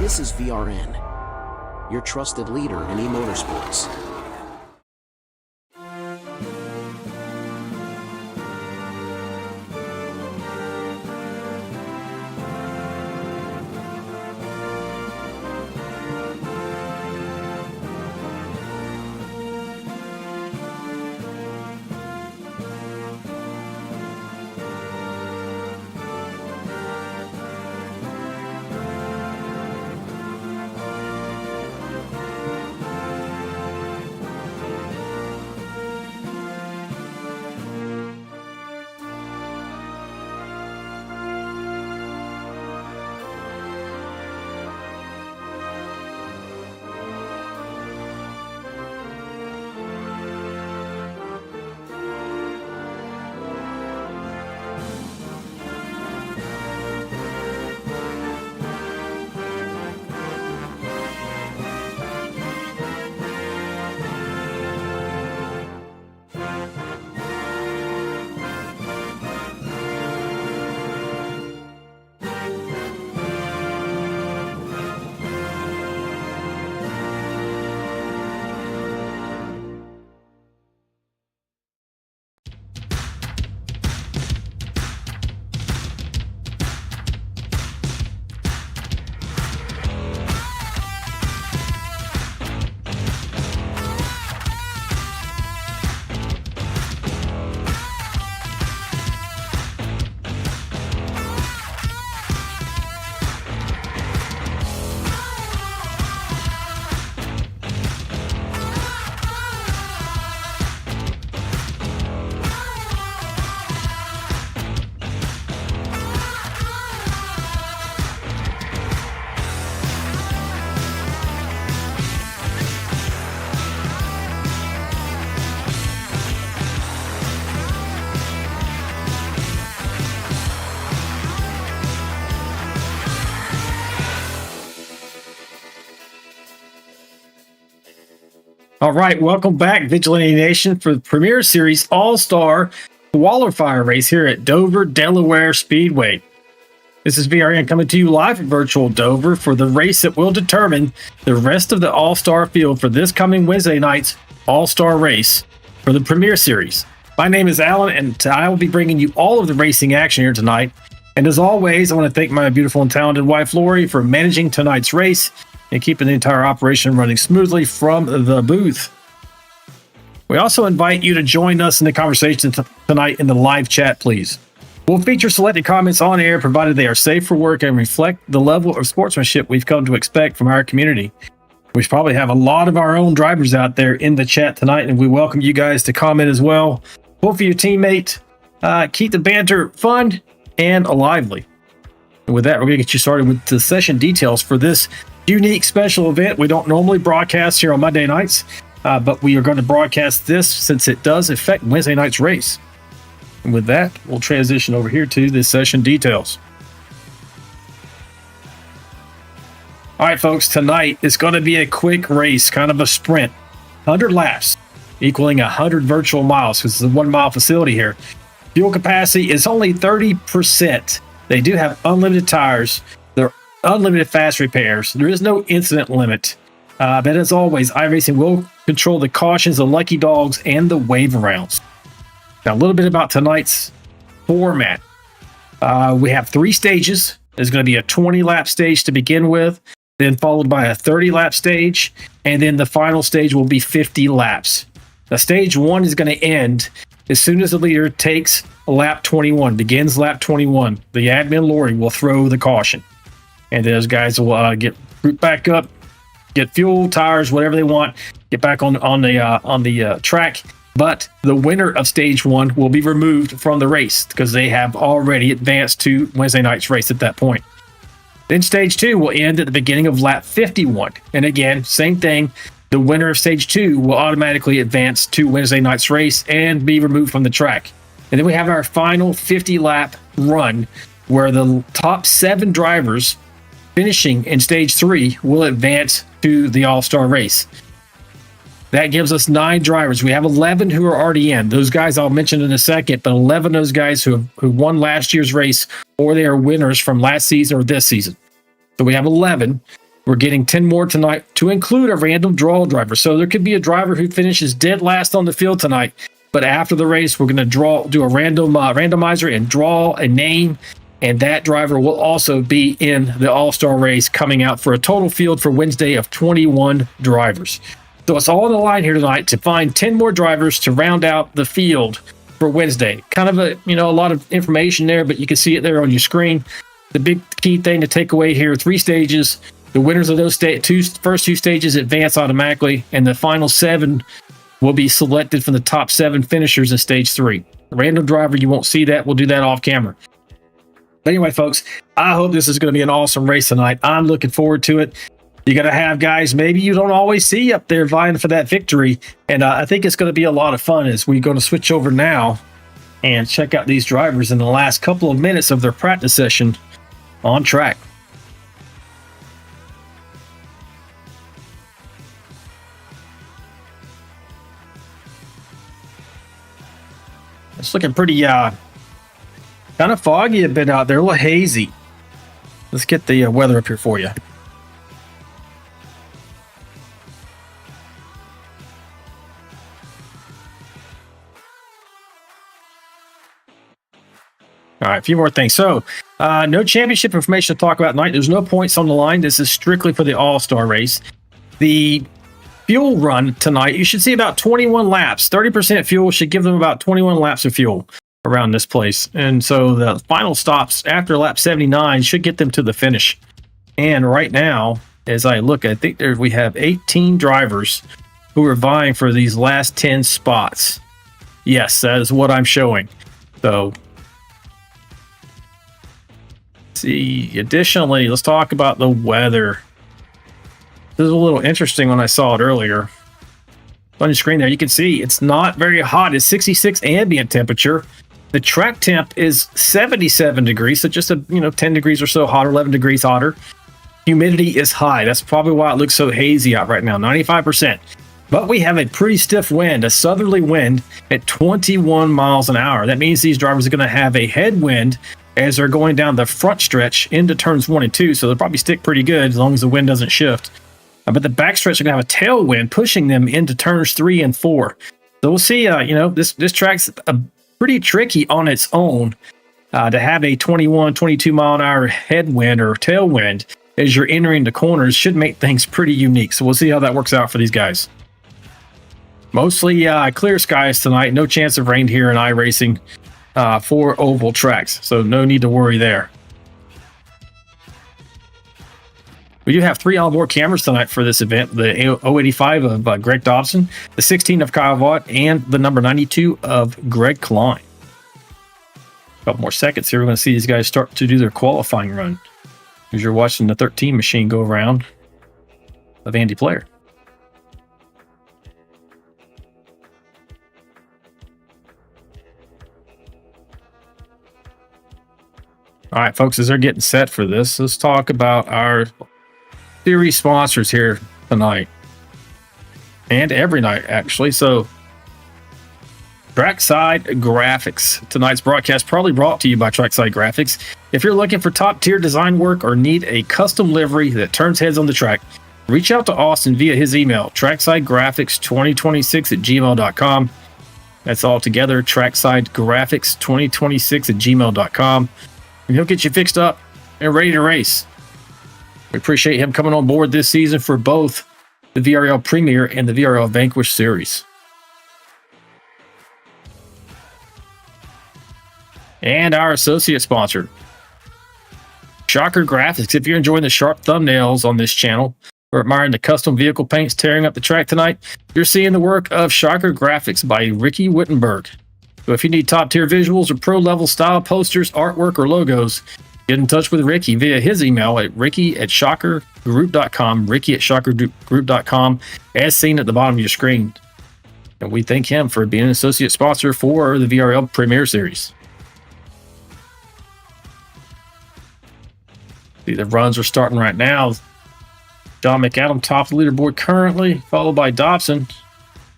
This is VRN, your trusted leader in e-motorsports. All right, welcome back, Vigilante Nation, for the Premiere Series All-Star Qualifier race here at Dover, Delaware Speedway. This is VRN coming to you live from virtual Dover for the race that will determine the rest of the All-Star field for this coming Wednesday night's All-Star race for the Premiere Series. My name is Alan, and I will be bringing you all of the racing action here tonight. And as always, I want to thank my beautiful and talented wife, Lori, for managing tonight's race and keeping the entire operation running smoothly from the booth. We also invite you to join us in the conversation tonight in the live chat, please. We'll feature selected comments on air, provided they are safe for work and reflect the level of sportsmanship we've come to expect from our community. We probably have a lot of our own drivers out there in the chat tonight, and we welcome you guys to comment as well. Vote for your teammate. Keep the banter fun and lively. And with that, we're going to get you started with the session details for this unique special event. We don't normally broadcast here on Monday nights, but we are going to broadcast this since it does affect Wednesday night's race. And with that, we'll transition over here to the session details. All right, folks, tonight is going to be a quick race, kind of a sprint. 100 laps, equaling 100 virtual miles, because it's a 1 mile facility here. Fuel capacity is only 30%. They do have unlimited tires. They're unlimited fast repairs. There is no incident limit. But as always, iRacing will control the cautions, the lucky dogs, and the wave rounds. Now, a little bit about tonight's format. We have 3 stages. There's going to be a 20-lap stage to begin with, then followed by a 30-lap stage, and then the final stage will be 50 laps. Now, stage 1 is going to end as soon as the leader takes lap 21, begins lap 21. The admin, Lori, will throw the caution. And those guys will get grouped back up, get fuel, tires, whatever they want, get back on the track. But the winner of stage 1 will be removed from the race because they have already advanced to Wednesday night's race at that point. Then stage 2 will end at the beginning of lap 51. And again, same thing. The winner of stage 2 will automatically advance to Wednesday night's race and be removed from the track. And then we have our final 50-lap run where the top 7 drivers finishing in stage 3 will advance to the All-Star race. That gives us 9 drivers. We have 11 who are already in. Those guys I'll mention in a second, but 11 of those guys who won last year's race, or they are winners from last season or this season. So we have 11. We're getting 10 more tonight to include a random draw driver. So there could be a driver who finishes dead last on the field tonight, but after the race, we're going to do a random randomizer and draw a name, and that driver will also be in the All-Star race coming out for a total field for Wednesday of 21 drivers. So it's all on the line here tonight to find 10 more drivers to round out the field for Wednesday. Kind of a lot of information there, but you can see it there on your screen. The big key thing to take away here: 3 stages. The winners of those first 2 stages advance automatically, and the final 7 will be selected from the top 7 finishers in stage 3. The random driver, you won't see that. We'll do that off camera. But anyway, folks, I hope this is going to be an awesome race tonight. I'm looking forward to it. You're going to have guys maybe you don't always see up there vying for that victory, and I think it's going to be a lot of fun as we're going to switch over now and check out these drivers in the last couple of minutes of their practice session on track. It's looking pretty kind of foggy a bit out there, a little hazy. Let's get the weather up here for you. All right, a few more things. So, no championship information to talk about tonight. There's no points on the line. This is strictly for the All-Star race. The fuel run tonight, you should see about 21 laps. 30% fuel should give them about 21 laps of fuel around this place. And so the final stops after lap 79 should get them to the finish. And right now, as I look, I think we have 18 drivers who are vying for these last 10 spots. Yes, that is what I'm showing. So, see, additionally, let's talk about the weather. This is a little interesting when I saw it earlier. On your screen there, you can see it's not very hot. It's 66 ambient temperature. The track temp is 77 degrees, so just 10 degrees or so hotter, 11 degrees hotter. Humidity is high. That's probably why it looks so hazy out right now, 95%. But we have a pretty stiff wind, a southerly wind at 21 miles an hour. That means these drivers are going to have a headwind as they're going down the front stretch into turns 1 and 2, so they'll probably stick pretty good as long as the wind doesn't shift. But the backstretch are going to have a tailwind pushing them into turns 3 and 4. So we'll see, this track's pretty tricky on its own to have a 21, 22 mile an hour headwind or tailwind as you're entering the corners should make things pretty unique. So we'll see how that works out for these guys. Mostly clear skies tonight. No chance of rain here in iRacing for oval tracks. So no need to worry there. We do have 3 onboard cameras tonight for this event. The 085 of Greg Dobson, the 16 of Kyle Vaught, and the number 92 of Greg Klein. A couple more seconds here. We're going to see these guys start to do their qualifying run. As you're watching the 13 machine go around of Andy Player. All right, folks, as they're getting set for this, let's talk about our series sponsors here tonight and every night, actually. So, Trackside Graphics. Tonight's broadcast probably brought to you by Trackside Graphics. If you're looking for top-tier design work or need a custom livery that turns heads on the track, reach out to Austin via his email, tracksidegraphics2026@gmail.com. That's all together, tracksidegraphics2026@gmail.com. And he'll get you fixed up and ready to race. We appreciate him coming on board this season for both the VRL Premiere and the VRL Vanquish Series. And our associate sponsor, Shocker Graphics. If you're enjoying the sharp thumbnails on this channel or admiring the custom vehicle paints tearing up the track tonight, you're seeing the work of Shocker Graphics by Ricky Wittenberg. So if you need top-tier visuals or pro-level style posters, artwork, or logos, get in touch with Ricky via his email at ricky@shockergroup.com, ricky@shockergroup.com, as seen at the bottom of your screen. And we thank him for being an associate sponsor for the VRL Premiere Series. See, the runs are starting right now. John McAdam top of the leaderboard currently, followed by Dobson.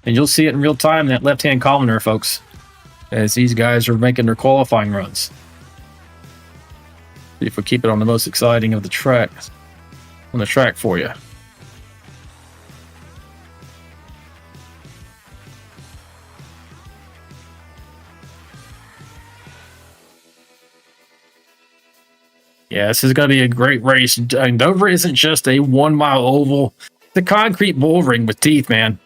And you'll see it in real time in that left-hand column there, folks, as these guys are making their qualifying runs. See if we keep it on the most exciting of the tracks. on the track for you. Yeah, this is going to be a great race. Dover isn't just a 1 mile oval. It's a concrete bull ring with teeth, man.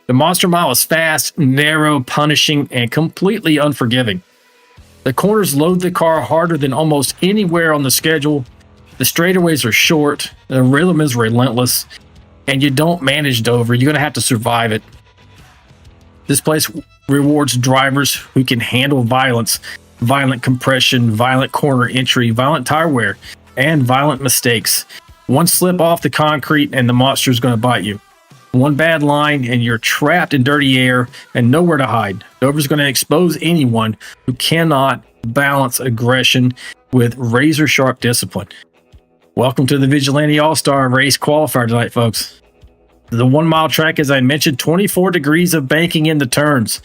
The Monster Mile is fast, narrow, punishing, and completely unforgiving. The corners load the car harder than almost anywhere on the schedule. The straightaways are short. The rhythm is relentless. And you don't manage Dover. You're going to have to survive it. This place rewards drivers who can handle violence, violent compression, violent corner entry, violent tire wear, and violent mistakes. One slip off the concrete and the monster is going to bite you. One bad line and you're trapped in dirty air and nowhere to hide. Dover's going to expose anyone who cannot balance aggression with razor-sharp discipline. Welcome to the Vigilante All-Star Race Qualifier tonight, folks. The 1 mile track, as I mentioned, 24 degrees of banking in the turns.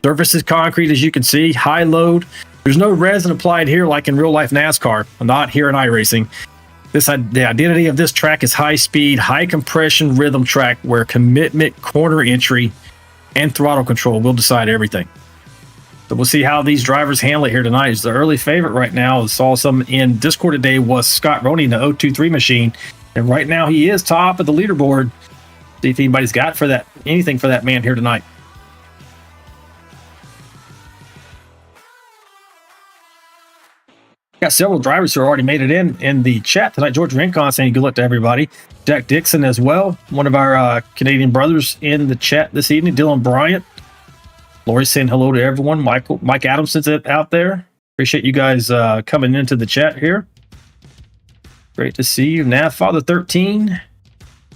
Surface is concrete, as you can see, high load. There's no resin applied here like in real-life NASCAR, not here in iRacing. The identity of this track is high speed, high compression rhythm track where commitment, corner entry, and throttle control will decide everything. So we'll see how these drivers handle it here tonight. The early favorite right now, I saw some in Discord today, was Scott Roney in the 023 machine. And right now he is top of the leaderboard. See if anybody's got anything for that man here tonight. Got several drivers who already made it in the chat tonight. George Rincon saying good luck to everybody. Jack Dixon as well, one of our Canadian brothers in the chat this evening. Dylan Bryant. Lori saying hello to everyone. Mike Adamson's out there. Appreciate you guys coming into the chat here. Great to see you. Father 13.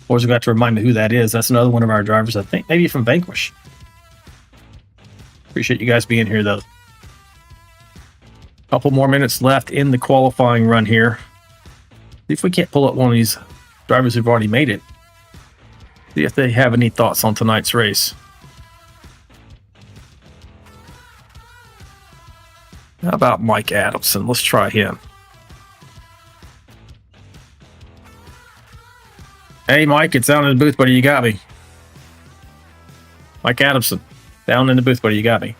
Always got to remind me who that is. That's another one of our drivers, I think. Maybe from Vanquish. Appreciate you guys being here, though. Couple more minutes left in the qualifying run here. See if we can't pull up one of these drivers who've already made it. See if they have any thoughts on tonight's race. How about Mike Adamson? Let's try him. Hey, Mike, it's down in the booth, buddy. You got me. Mike Adamson, down in the booth, buddy. You got me.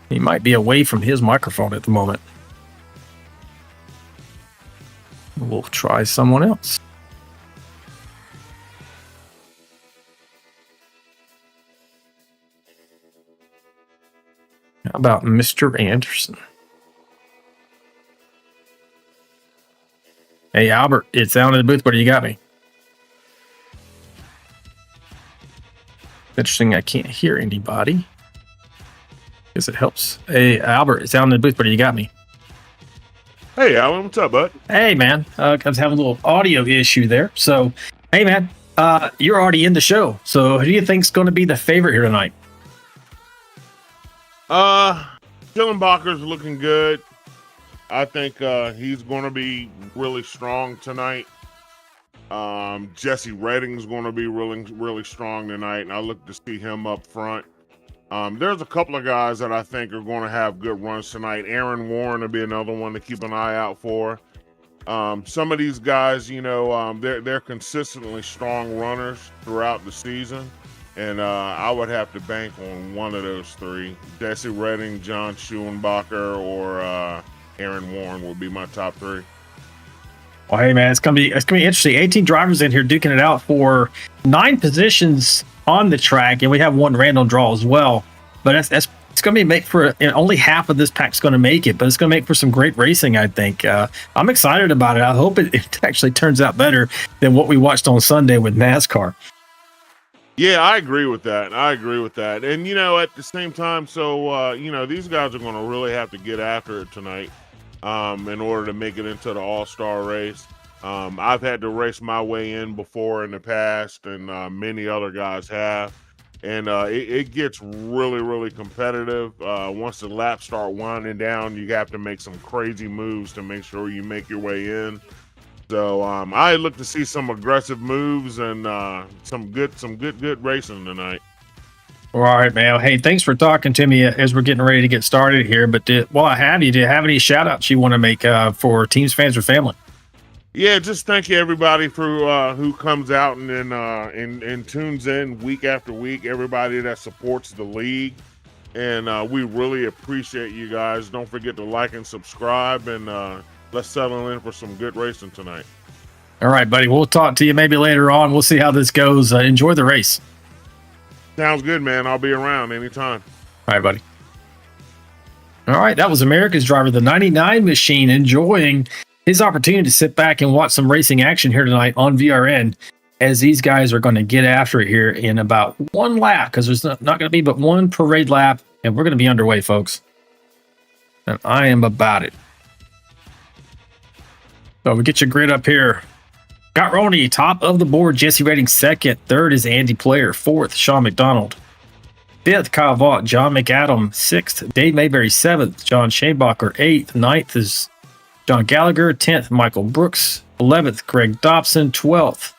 He might be away from his microphone at the moment. We'll try someone else. How about Mr. Anderson? Hey, Albert, it's down in the booth, buddy. You got me. Interesting, I can't hear anybody. Guess it helps. Hey, Albert, it's down in the booth, buddy. You got me. Hey, Alan, what's up, bud? Hey, man. I was having a little audio issue there. So, hey, man, you're already in the show. So, who do you think's going to be the favorite here tonight? Schillenbacher's looking good. I think he's going to be really strong tonight. Jesse Redding's going to be really, really strong tonight, and I look to see him up front. There's a couple of guys that I think are going to have good runs tonight. Aaron Warren will be another one to keep an eye out for. Some of these guys, they're consistently strong runners throughout the season, and I would have to bank on one of those three. Jesse Redding, John Schulenbacher, or Aaron Warren would be my top three. Well, hey, man, it's gonna be interesting. 18 drivers in here duking it out for 9 positions on the track, and we have one random draw as well. But it's going to make for only half of this pack's going to make it, but it's going to make for some great racing, I think. I'm excited about it. I hope it actually turns out better than what we watched on Sunday with NASCAR. Yeah, I agree with that. And, at the same time, so, these guys are going to really have to get after it tonight in order to make it into the All-Star race. I've had to race my way in before in the past, and many other guys have. And it gets really, really competitive. Once the laps start winding down, you have to make some crazy moves to make sure you make your way in. So I look to see some aggressive moves and some good racing tonight. All right, man. Hey, thanks for talking to me as we're getting ready to get started here. But while I have you, do you have any shout outs you want to make for teams, fans, or family? Yeah, just thank you everybody for who comes out and tunes in week after week. Everybody that supports the league, and we really appreciate you guys. Don't forget to like and subscribe, and let's settle in for some good racing tonight. All right, buddy. We'll talk to you maybe later on. We'll see how this goes. Enjoy the race. Sounds good, man. I'll be around anytime. All right, buddy. All right, that was America's driver, the 99 machine, enjoying his opportunity to sit back and watch some racing action here tonight on VRN, as these guys are going to get after it here in about one lap, because there's not going to be but one parade lap, and we're going to be underway, folks. And I am about it. So we get your grid up here. Scott Roney, top of the board. Jesse Redding, second. Third is Andy Player. Fourth, Sean McDonald. Fifth, Kyle Vaught. John McAdam. Sixth, Dave Mayberry. Seventh, John Shanebacher. Eighth. Ninth is John Gallagher. 10th, Michael Brooks. 11th, Greg Dobson. 12th,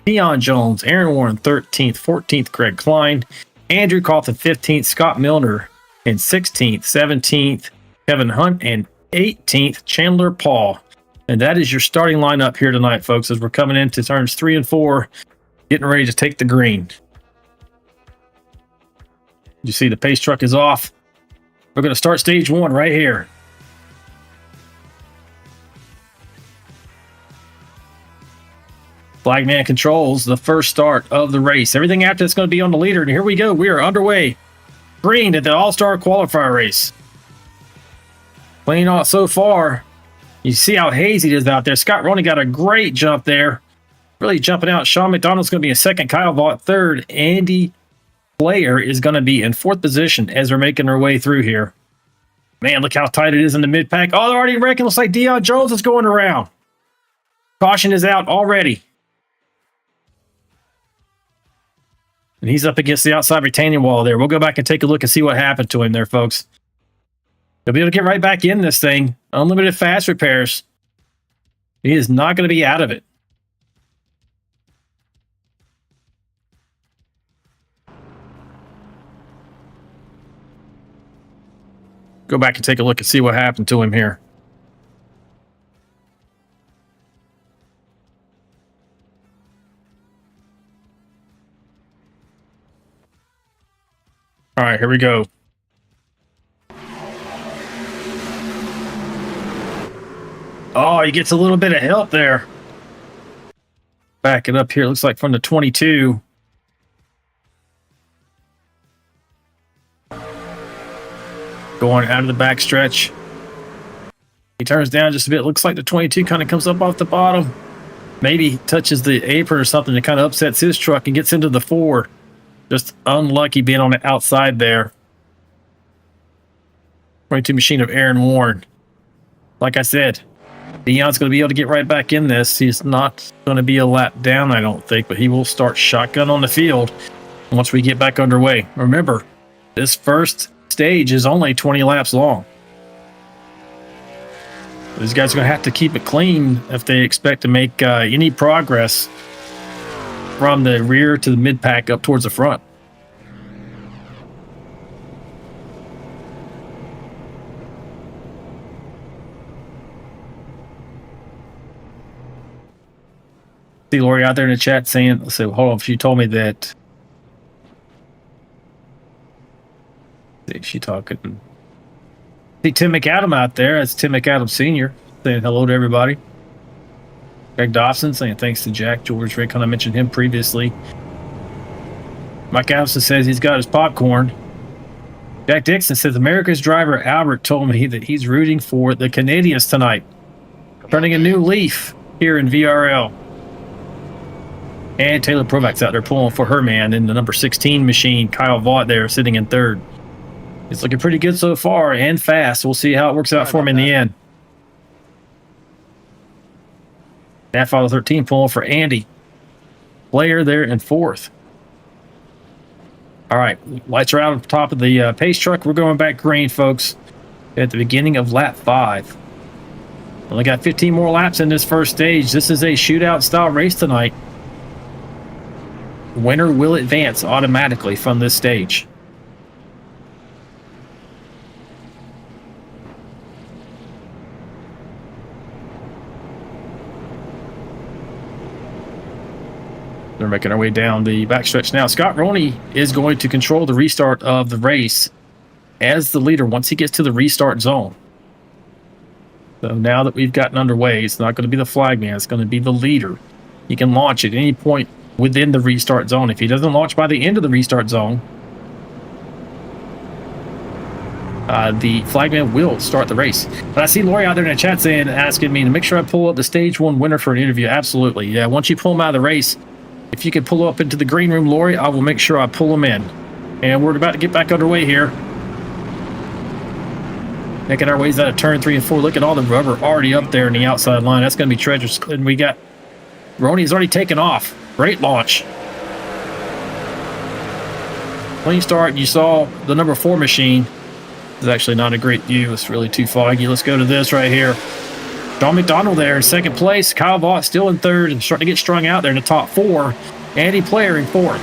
Keon Jones. Aaron Warren, 13th. 14th, Greg Klein. Andrew Cawthon, 15th. Scott Milner in 16th. 17th, Kevin Hunt. And 18th, Chandler Paul. And that is your starting lineup here tonight, folks, as we're coming into turns 3 and 4, getting ready to take the green. You see the pace truck is off. We're going to start stage 1 right here. Flagman controls the first start of the race. Everything after it's going to be on the leader. And here we go. We are underway. Green at the All-Star Qualifier race. Playing out so far. You see how hazy it is out there. Scott Roney got a great jump there. Really jumping out. Sean McDonald's going to be in second. Kyle Vaught third. Andy Player is going to be in fourth position as we're making our way through here. Man, look how tight it is in the mid-pack. Oh, they're already wrecking. Looks like Deion Jones is going around. Caution is out already. And he's up against the outside retaining wall there. We'll go back and take a look and see what happened to him there, folks. He'll be able to get right back in this thing. Unlimited fast repairs. He is not going to be out of it. Go back and take a look and see what happened to him here. All right, here we go. Oh, he gets a little bit of help there. Back it up here. Looks like from the 22. Going out of the back stretch. He turns down just a bit. Looks like the 22 kind of comes up off the bottom. Maybe touches the apron or something that kind of upsets his truck and gets into the 4. Just unlucky being on the outside there. 22 machine of Aaron Warren. Like I said, Deion's going to be able to get right back in this. He's not going to be a lap down, I don't think, but he will start shotgun on the field once we get back underway. Remember, this first stage is only 20 laps long. These guys are going to have to keep it clean if they expect to make any progress from the rear to the mid-pack up towards the front. See Lori out there in the chat saying, let's see, hold on, she told me that. See, she talking. See Tim McAdam out there. That's Tim McAdam Sr. saying hello to everybody. Greg Dobson saying thanks to Jack George. Rick kind of mentioned him previously. Mike Allison says he's got his popcorn. Jack Dixon says America's driver Albert told me that he's rooting for the Canadians tonight. Turning a new leaf here in VRL. And Taylor Provac's out there pulling for her man in the number 16 machine. Kyle Vaught there sitting in third. It's looking pretty good so far and fast. We'll see how it works out for him in the end. That follow 13 pulling for Andy. Player there in fourth. All right, lights are out on top of the pace truck. We're going back green, folks, at the beginning of lap 5. Only got 15 more laps in this first stage. This is a shootout style race tonight. Winner will advance automatically from this stage. They're making our way down the backstretch now. Scott Roney is going to control the restart of the race as the leader once he gets to the restart zone. So now that we've gotten underway, it's not going to be the flagman. It's going to be the leader. He can launch at any point within the restart zone. If he doesn't launch by the end of the restart zone, the flagman will start the race. But I see Lori out there in the chat asking me to make sure I pull up the stage 1 winner for an interview. Absolutely. Yeah, once you pull him out of the race, if you could pull up into the green room, Lori, I will make sure I pull him in. And we're about to get back underway here. Making our ways out of turn 3 and 4. Look at all the rubber already up there in the outside line. That's going to be treacherous. And we got Roney's already taken off. Great launch. Clean start. You saw the number 4 machine. It's actually not a great view. It's really too foggy. Let's go to this right here. John McDonald there in 2nd place. Kyle Vaught still in 3rd and starting to get strung out there in the top 4. Andy Player in 4th.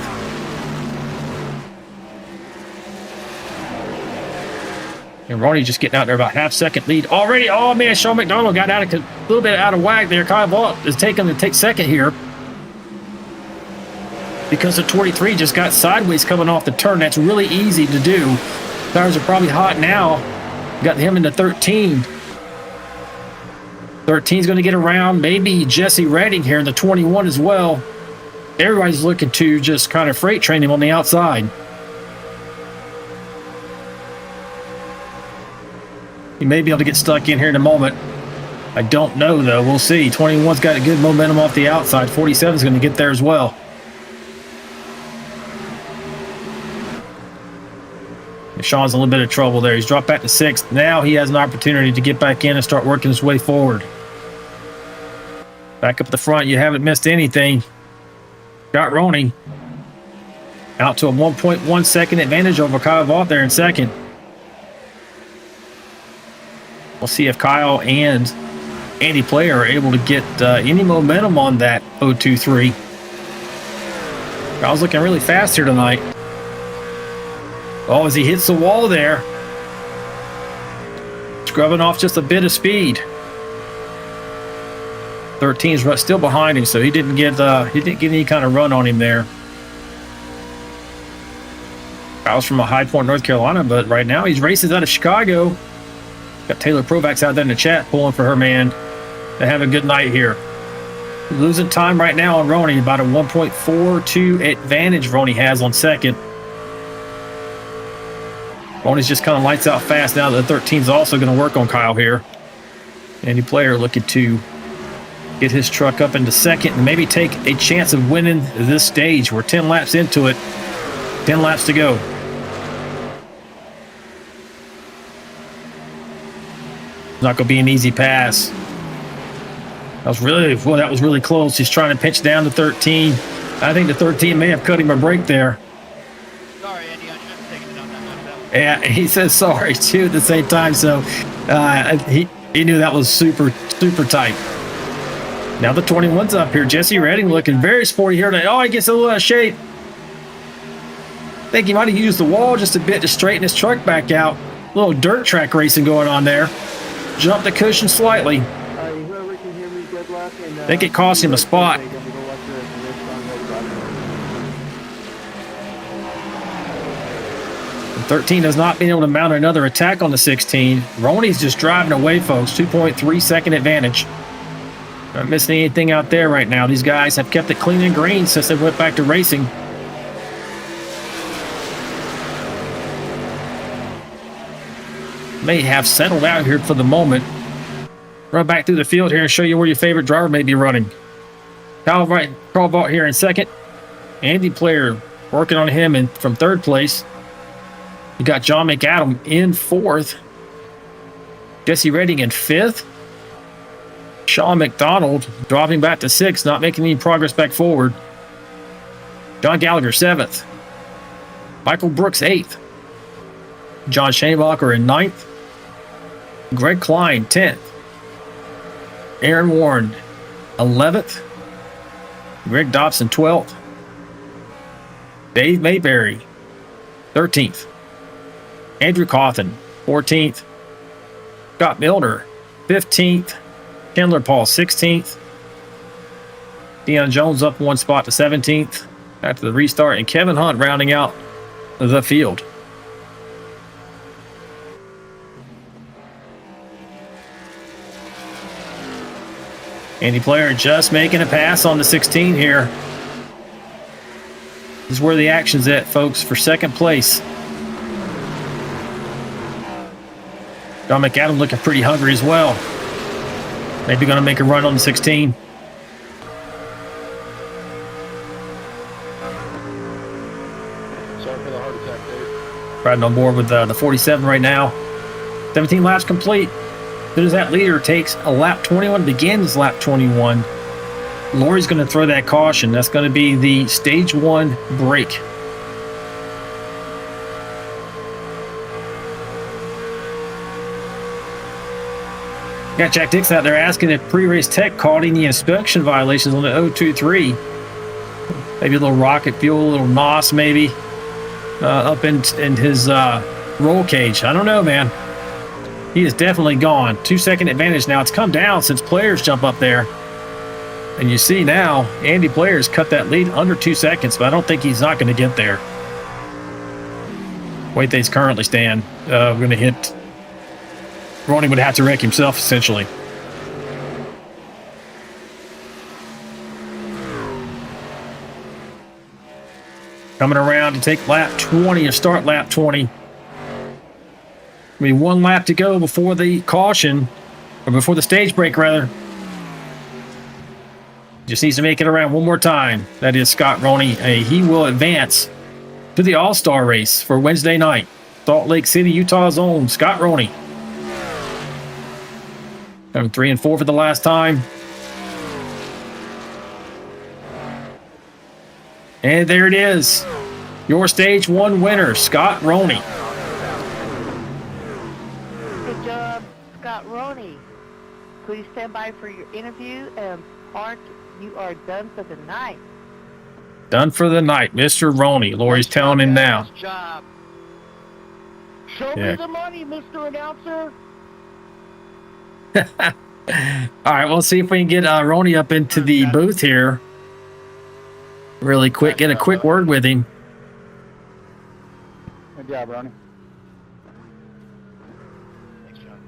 And Roney just getting out there about half-second lead already. Oh, man, Sean McDonald got out of a little bit out of whack there. Kyle Vaught is taking to take 2nd here because the 23 just got sideways coming off the turn. That's really easy to do. Tires are probably hot now. Got him into 13. 13's going to get around. Maybe Jesse Redding here in the 21 as well. Everybody's looking to just kind of freight train him on the outside. He may be able to get stuck in here in a moment. I don't know, though. We'll see. 21's got a good momentum off the outside. 47's going to get there as well. Sean's in a little bit of trouble there. He's dropped back to 6th. Now he has an opportunity to get back in and start working his way forward. Back up the front. You haven't missed anything. Scott Roney out to a 1.1 second advantage over Kyle Vaught there in 2nd. We'll see if Kyle and Andy Player are able to get any momentum on that 023. Kyle's looking really fast here tonight. Oh, as he hits the wall there. Scrubbing off just a bit of speed. 13's still behind him, so he didn't get any kind of run on him there. Kyle's from a High Point, North Carolina, but right now he's racing out of Chicago. Got Taylor Provax out there in the chat pulling for her man to have a good night here. Losing time right now on Roney, about a 1.42 advantage Roney has on 2nd. Roney's just kind of lights out fast now that the 13's also going to work on Kyle here. Andy Player looking to get his truck up into 2nd and maybe take a chance of winning this stage. We're 10 laps into it. 10 laps to go. It's not going to be an easy pass. That was really close. He's trying to pinch down to 13. I think the 13 may have cut him a break there. Sorry, Andy, I should have taken it on that. Yeah, he says sorry too at the same time. So he knew that was super tight. Now the 21's up here. Jesse Redding looking very sporty here tonight. Oh, he gets a little out of shape. I think he might have used the wall just a bit to straighten his truck back out. A little dirt track racing going on there. Jumped the cushion slightly. I think it cost him a spot. 13 has not been able to mount another attack on the 16. Roney's just driving away, folks. 2.3 second advantage. Not missing anything out there right now. These guys have kept it clean and green since they went back to racing. May have settled out here for the moment. Run back through the field here and show you where your favorite driver may be running. Kyle Vaught here in 2nd. Andy Player working on him from 3rd place. You got John McAdam in 4th. Jesse Redding in 5th. Sean McDonald dropping back to 6th, not making any progress back forward. John Gallagher 7th. Michael Brooks 8th. John Shanebacher in 9th. Greg Klein 10th. Aaron Warren 11th. Greg Dobson 12th. Dave Mayberry 13th. Andrew Cawthon 14th. Scott Milner 15th. Chandler Paul 16th. Deion Jones up one spot to 17th after the restart, and Kevin Hunt rounding out the field. Andy Player just making a pass on the 16 here. This is where the action's at, folks, for second place. John McAdam looking pretty hungry as well. Maybe going to make a run on the 16. Sorry for the heart attack, Dave. Riding on board with the 47 right now. 17 laps complete. As soon as that leader takes a lap 21, begins lap 21, Lori's going to throw that caution. That's going to be the stage 1 break. Got Jack Dix out there asking if pre-race tech caught any inspection violations on the 023. Maybe a little rocket fuel, a little NOS maybe up in his roll cage. I don't know, man. He is definitely gone. 2-second advantage now. It's come down since Players jump up there. And you see now, Andy Players cut that lead under 2 seconds, but I don't think he's not going to get there. Weight days currently stand. We're going to hit... Ronnie would have to wreck himself, essentially. Coming around to take lap 20, or start lap 20. I mean, 1 lap to go before the caution, or before the stage break, rather. Just needs to make it around one more time. That is Scott Roney. He will advance to the All-Star race for Wednesday night. Salt Lake City, Utah's own Scott Roney. Coming 3 and 4 for the last time. And there it is. Your stage 1 winner, Scott Roney. Good job, Scott Roney. Please stand by for your interview, and Park, you are done for the night. Done for the night, Mr. Roney. Lori's telling him now. Nice job. Show Yeah. me the money, Mr. Announcer. All right, we'll see if we can get Roney up into the booth here really quick. Get a quick word with him. Good job, Ronnie. Thanks, John.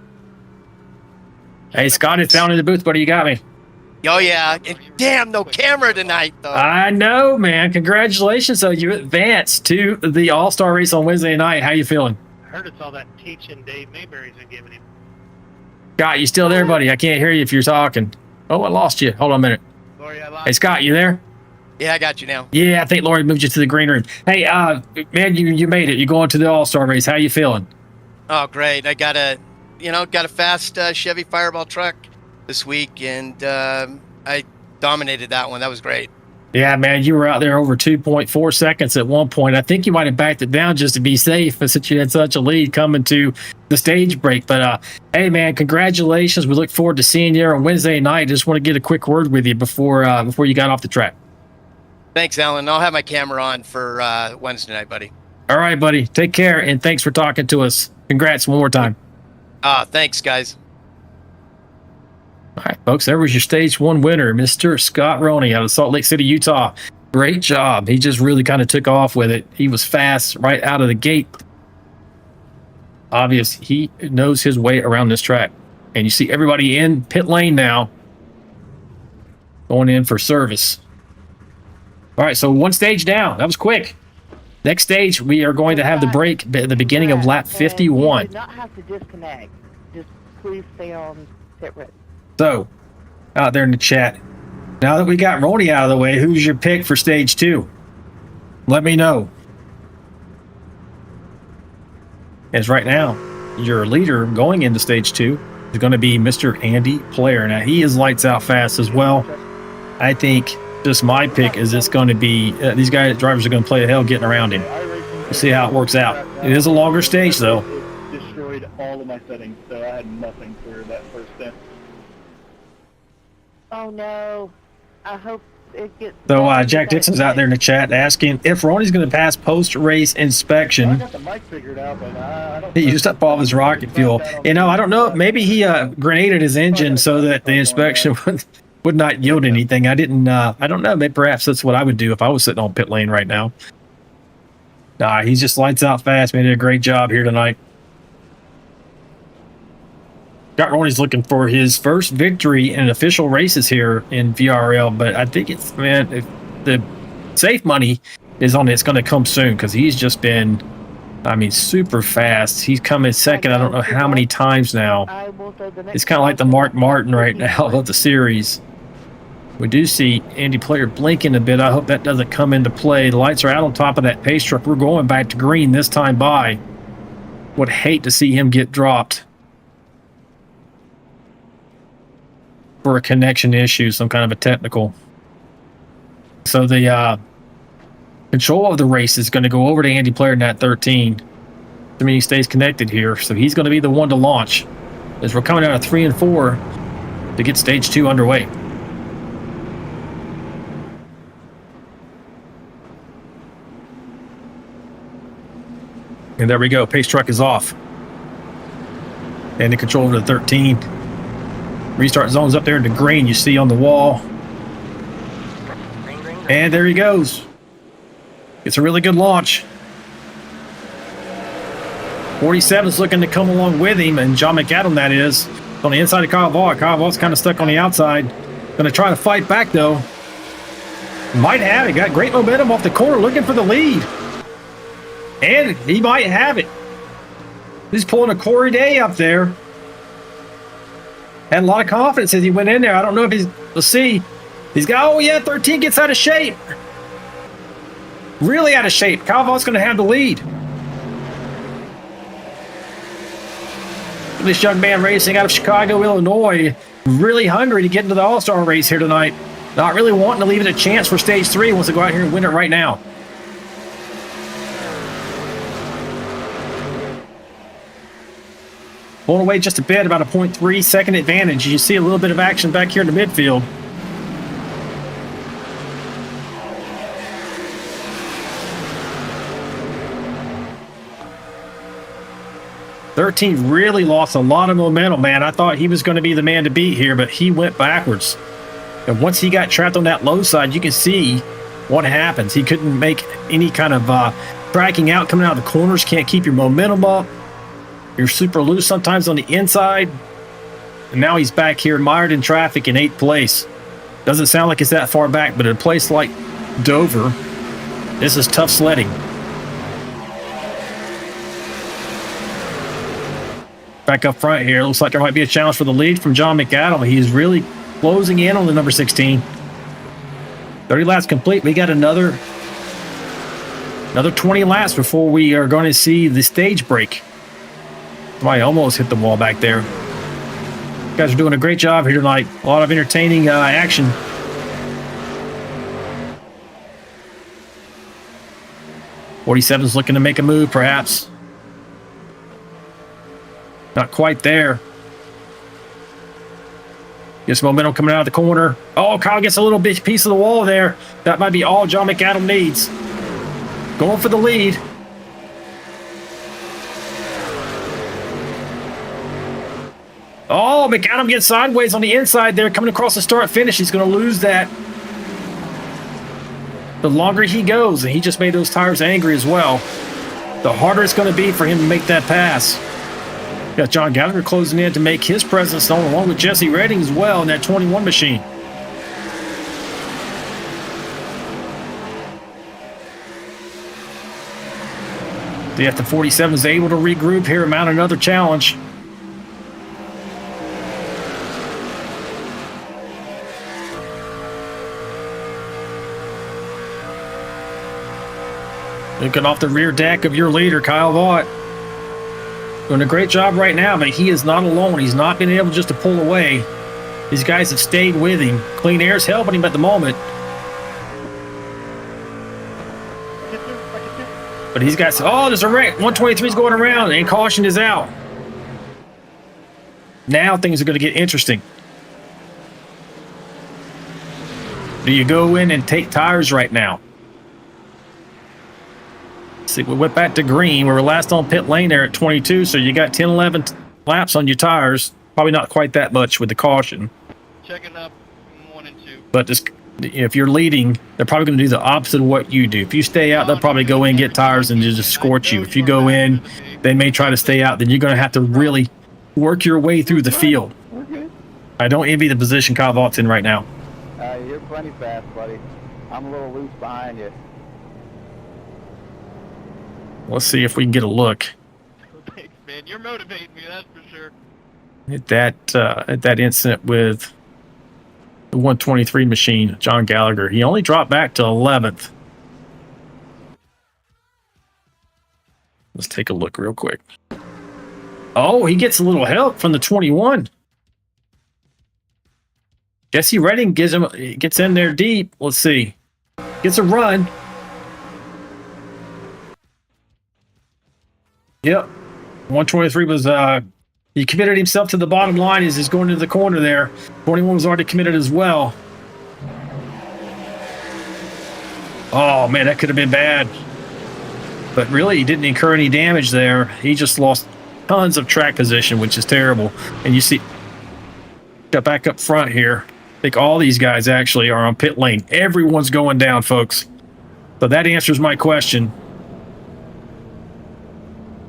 Hey, Scott, it's down in the booth. What do you got me? Oh, yeah. And damn, no camera tonight, though. I know, man. Congratulations. So you advanced to the All-Star race on Wednesday night. How you feeling? I heard it's all that teaching Dave Mayberry's been giving him. Scott, you still there, buddy? I can't hear you if you're talking. Oh, I lost you. Hold on a minute. Lori, I lost Hey, Scott, you there? Yeah, I got you now. Yeah, I think Lori moved you to the green room. Hey, man, you made it. You're going to the All-Star race. How you feeling? Oh, great. I got a fast Chevy Fireball truck this week, and I dominated that one. That was great. Yeah, man, you were out there over 2.4 seconds at one point. I think you might have backed it down just to be safe since you had such a lead coming to the stage break. But, hey, man, congratulations. We look forward to seeing you on Wednesday night. Just want to get a quick word with you before you got off the track. Thanks, Alan. I'll have my camera on for Wednesday night, buddy. All right, buddy. Take care, and thanks for talking to us. Congrats one more time. Thanks, guys. All right, folks, there was your stage 1 winner, Mr. Scott Roney out of Salt Lake City, Utah. Great job. He just really kind of took off with it. He was fast right out of the gate. Obvious, he knows his way around this track. And you see everybody in pit lane now going in for service. All right, so 1 stage down. That was quick. Next stage, we are going to have the break at the beginning of lap 51. You do not have to disconnect. Just please stay on pit ready. So, out there in the chat, now that we got Roney out of the way, who's your pick for stage 2? Let me know. As right now, your leader going into stage 2 is going to be Mr. Andy Player. Now, he is lights out fast as well. I think just my pick is it's going to be these drivers are going to play the hell getting around him. We'll see how it works out. It is a longer stage, though. It destroyed all of my settings, so I had nothing for that first stint. Oh, no. I hope it gets... So Jack Dixon's out there in the chat asking if Roney's going to pass post-race I inspection. got the mic figured out, but I don't... He used up all of his rocket fuel. You know, I don't know. Maybe he grenaded his engine so that the inspection would not yield anything. I didn't, I don't know, maybe perhaps that's what I would do if I was sitting on pit lane right now. Nah, he's just lights out fast, man. He did a great job here tonight. Scott Roney's looking for his first victory in official races here in VRL, but I think it's, man, if the safe money is on it, it's going to come soon because he's just been, I mean, super fast. He's come in second, I don't know how many times now. It's kind of like the Mark Martin right now of the series. We do see Andy Player blinking a bit. I hope that doesn't come into play. The lights are out on top of that pace truck. We're going back to green this time by. Would hate to see him get dropped for a connection issue, some kind of a technical. So the control of the race is going to go over to Andy Player in that 13. I mean, he stays connected here, so he's going to be the one to launch as we're coming out of 3 and 4 to get stage 2 underway. And there we go. Pace truck is off. And the control over the 13. Restart zone's up there in the green you see on the wall. And there he goes. It's a really good launch. 47's looking to come along with him, and John McAdam, that is, on the inside of Kyle Vaught. Kyle Vaught's kind of stuck on the outside. Going to try to fight back, though. Might have it. Got great momentum off the corner, looking for the lead. And he might have it. He's pulling a Corey Day up there. Had a lot of confidence as he went in there. I don't know if he's, let's see. He's got, oh yeah, 13 gets out of shape. Really out of shape. Kyle Vaught's going to have the lead. This young man racing out of Chicago, Illinois, really hungry to get into the All-Star race here tonight. Not really wanting to leave it a chance for stage 3. Wants to go out here and win it right now. Pulling away just a bit, about a 0.3 second advantage. You see a little bit of action back here in the midfield. '13 really lost a lot of momentum, man. I thought he was going to be the man to beat here, but he went backwards. And once he got trapped on that low side, you can see what happens. He couldn't make any kind of tracking out, coming out of the corners, can't keep your momentum up. You're super loose sometimes on the inside. And now he's back here mired in traffic in 8th place. Doesn't sound like it's that far back, but in a place like Dover, this is tough sledding. Back up front here, looks like there might be a challenge for the lead from John McAdam. He's really closing in on the number 16. 30 laps complete. We got another 20 laps before we are going to see the stage break. I almost hit the wall back there. You guys are doing a great job here tonight. A lot of entertaining action. '47's looking to make a move, perhaps. Not quite there. Gets momentum coming out of the corner. Oh, Kyle gets a little bit piece of the wall there. That might be all John McAdam needs. Going for the lead. Oh, McAdam gets sideways on the inside there, coming across the start-finish. He's going to lose that. The longer he goes, and he just made those tires angry as well, the harder it's going to be for him to make that pass. Got John Gallagher closing in to make his presence known, along with Jesse Redding as well in that 21 machine. The 47 is able to regroup here and mount another challenge. Looking off the rear deck of your leader, Kyle Vaught. Doing a great job right now, but he is not alone. He's not been able just to pull away. These guys have stayed with him. Clean Air's helping him at the moment. But he's got, oh, there's a wreck. 123 is going around, and caution is out. Now things are going to get interesting. Do you go in and take tires right now? See, we went back to green. We were last on pit lane there at 22, so you got 10, 11 laps on your tires. Probably not quite that much with the caution. Checking up But just, if you're leading, they're probably going to do the opposite of what you do. If you stay out, they'll probably go in, get tires, and just scorch you. If you go in, they may try to stay out. Then you're going to have to really work your way through the field. I don't envy the position Kyle Vaught's in right now. You're plenty fast, buddy. I'm a little loose behind you. Let's see if we can get a look Thanks, man. You're motivating me, that's for sure. at that incident with the 123 machine, John Gallagher. He only dropped back to 11th. Let's take a look real quick. Oh, he gets a little help from the 21. Jesse Redding gets in there deep. Let's see. Gets a run. Yep. 123 was he committed himself to the bottom line as he's going to the corner there. 21 was already committed as well. Oh man, that could have been bad. But really, he didn't incur any damage there. He just lost tons of track position, which is terrible. And you see, got back up front here. I think all these guys actually are on pit lane. Everyone's going down, folks. So that answers my question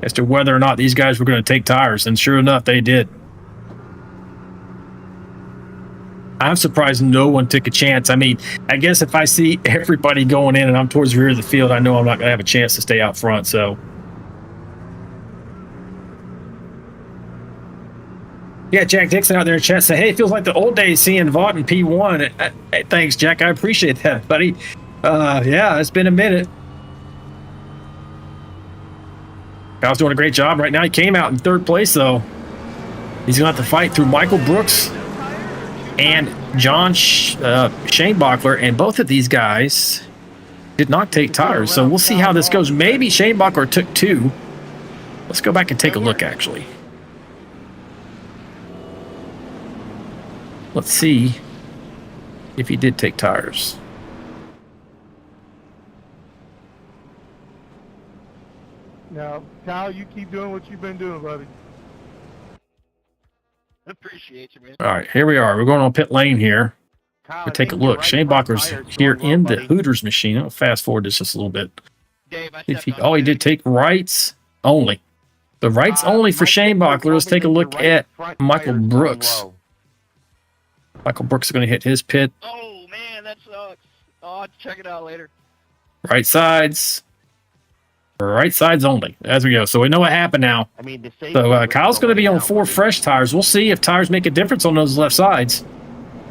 as to whether or not these guys were going to take tires. And sure enough, they did. I'm surprised no one took a chance. I mean, I guess if I see everybody going in and I'm towards the rear of the field, I know I'm not going to have a chance to stay out front. So, yeah, Jack Dixon out there in chat said, hey, it feels like the old days seeing Vaught in P1. Hey, thanks, Jack. I appreciate that, buddy. Yeah, it's been a minute. Kyle's doing a great job right now. He came out in third place, though. He's going to have to fight through Michael Brooks and John Shanebachler, and both of these guys did not take tires. So we'll see how this goes. Maybe Shanebachler took two. Let's go back and take a look, actually. Let's see if he did take tires. No, Kyle, you keep doing what you've been doing, buddy. Appreciate you, man. All right, here we are. We're going on pit lane here. Kyle, We'll take a look. Shanebachler's here in the Hooters machine. I'll fast forward this just a little bit. Dave, I If he, stepped on oh, he you. did take rights only. The rights only for Shanebachler. Let's take a look at Michael Brooks. Michael Brooks is going to hit his pit. Oh, man, that sucks. Oh, I'll check it out later. Right sides. Right sides only as we go. So we know what happened now. I mean, So Kyle's going to be on 4 fresh tires. We'll see if tires make a difference on those left sides.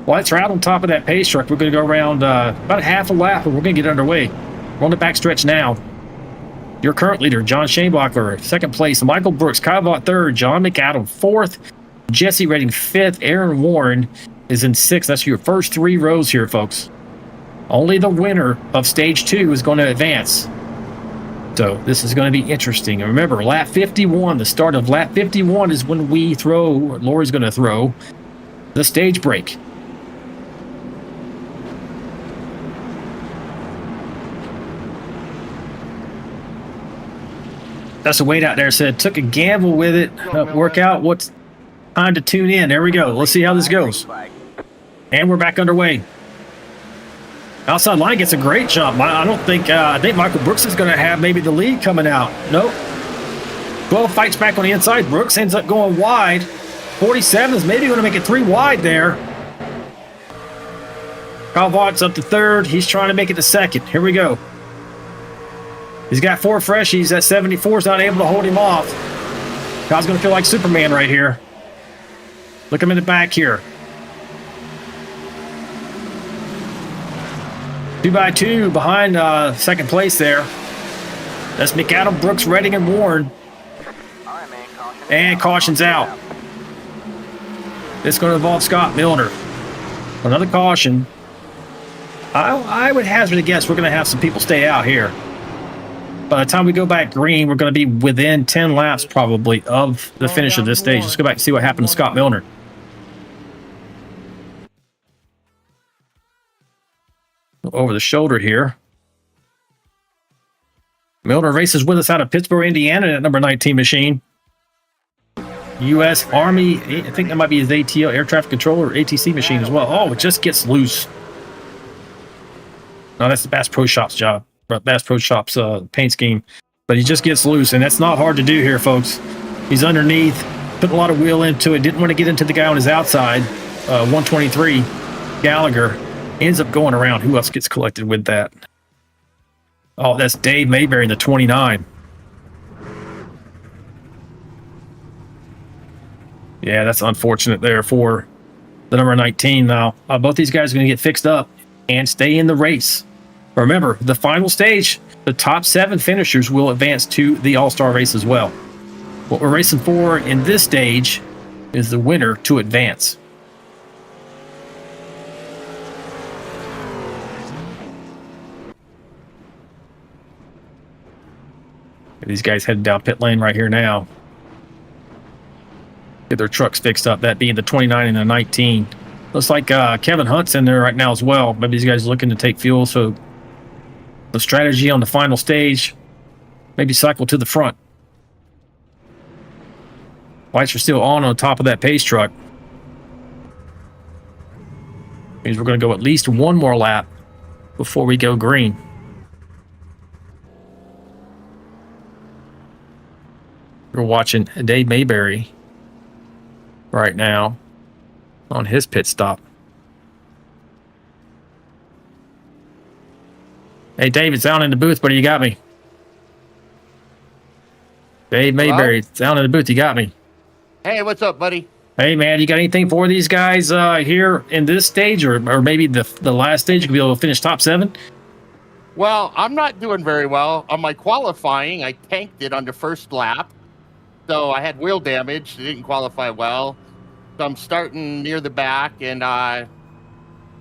Lights are out on top of that pace truck. We're going to go around about half a lap, and we're going to get underway. We're on the backstretch now. Your current leader, John Shanebachler, second place. Michael Brooks, Kyle Vaught, third. John McAdam, fourth. Jesse Redding, fifth. Aaron Warren is in sixth. That's your first 3 rows here, folks. Only the winner of stage 2 is going to advance. So this is going to be interesting. And remember, lap 51, the start of lap 51 is when we throw, or Lori's going to throw, the stage break. That's a Wade out there said, took a gamble with it, work out what's time to tune in. There we go. Let's see how this goes. And we're back underway. Outside line gets a great jump. I think Michael Brooks is going to have maybe the lead coming out. Nope. 12 fights back on the inside. Brooks ends up going wide. 47 is maybe going to make it 3 wide there. Kyle Vaught's up to third. He's trying to make it to second. Here we go. He's got 4 freshies. That 74 is not able to hold him off. Kyle's going to feel like Superman right here. Look him in the back here. 2x2 behind second place there. That's McAdam, Brooks, Redding, and Warren. And caution's out. It's going to involve Scott Milner. Another caution. I would hazard a guess we're going to have some people stay out here. By the time we go back green, we're going to be within 10 laps probably of the finish of this stage. Let's go back and see what happened to Scott Milner. Over the shoulder here. Milner races with us out of Pittsburgh, Indiana at number 19 machine. U.S. Army, I think that might be his ATL, air traffic controller, ATC machine as well. Oh, it just gets loose. No, that's the Bass Pro Shop's job. Bass Pro Shop's paint scheme. But he just gets loose, and that's not hard to do here, folks. He's underneath, putting a lot of wheel into it. Didn't want to get into the guy on his outside. 123, Gallagher, ends up going around. Who else gets collected with that? Oh, that's Dave Mayberry in the 29. Yeah, that's unfortunate there for the number 19. Now, both these guys are going to get fixed up and stay in the race. Remember, the final stage, the top 7 finishers will advance to the All-Star race as well. What we're racing for in this stage is the winner to advance. These guys heading down pit lane right here now. Get their trucks fixed up, that being the 29 and the 19. Looks like Kevin Hunt's in there right now as well. Maybe these guys are looking to take fuel, so the strategy on the final stage, maybe cycle to the front. Lights are still on top of that pace truck. Means we're going to go at least one more lap before we go green. We're watching Dave Mayberry right now on his pit stop. Hey, Dave, it's down in the booth, buddy. You got me. Dave Mayberry, it's down in the booth. You got me. Hey, what's up, buddy? Hey, man, you got anything for these guys here in this stage, or maybe the last stage? You could be able to finish top 7? Well, I'm not doing very well. On my qualifying, I tanked it on the first lap. So I had wheel damage. It didn't qualify well. So I'm starting near the back, and I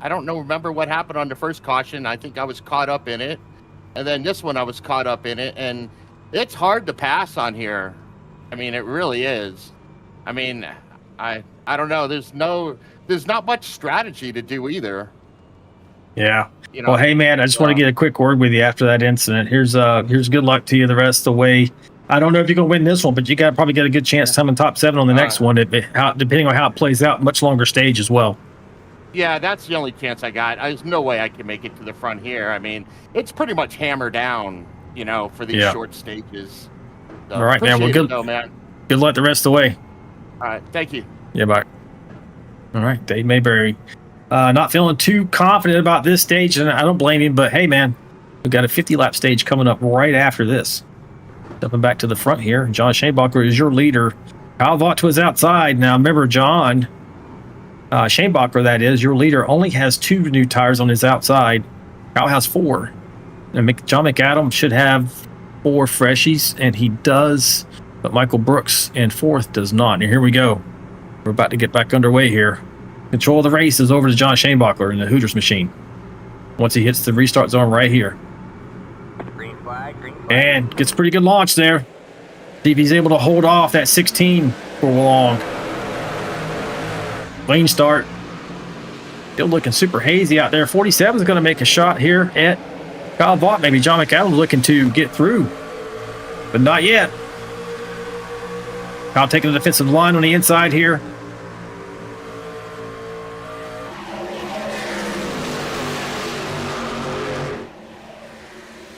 don't remember what happened on the first caution. I think I was caught up in it. And then this one I was caught up in it. And it's hard to pass on here. I mean, it really is. I mean, I don't know. There's not much strategy to do either. Yeah. You know, well, hey, man, I just want to get a quick word with you after that incident. Here's good luck to you the rest of the way. I don't know if you're going to win this one, but you probably got a good chance to come in top 7 on the next one, depending on how it plays out. Much longer stage as well. Yeah, that's the only chance I got. There's no way I can make it to the front here. I mean, it's pretty much hammered down, for these short stages. So, all right, man. Well, good luck the rest of the way. All right, thank you. Yeah, bye. All right, Dave Mayberry. Not feeling too confident about this stage, and I don't blame him, but hey, man, we've got a 50-lap stage coming up right after this. Jumping back to the front here, John Shanebacher is your leader. Kyle Vaught was outside. Now, remember, John Shanebacher, that is, your leader, only has 2 new tires on his outside. Kyle has 4. And John McAdam should have 4 freshies, and he does, but Michael Brooks in 4th does not. And here we go. We're about to get back underway here. Control of the race is over to John Shanebacher in the Hooters machine. Once he hits the restart zone right here. Green flag. And gets a pretty good launch there. See if he's able to hold off that 16 for long. Lane start. Still looking super hazy out there. 47 is going to make a shot here at Kyle Vaught. Maybe John McAdams looking to get through, but not yet. Kyle taking the defensive line on the inside here.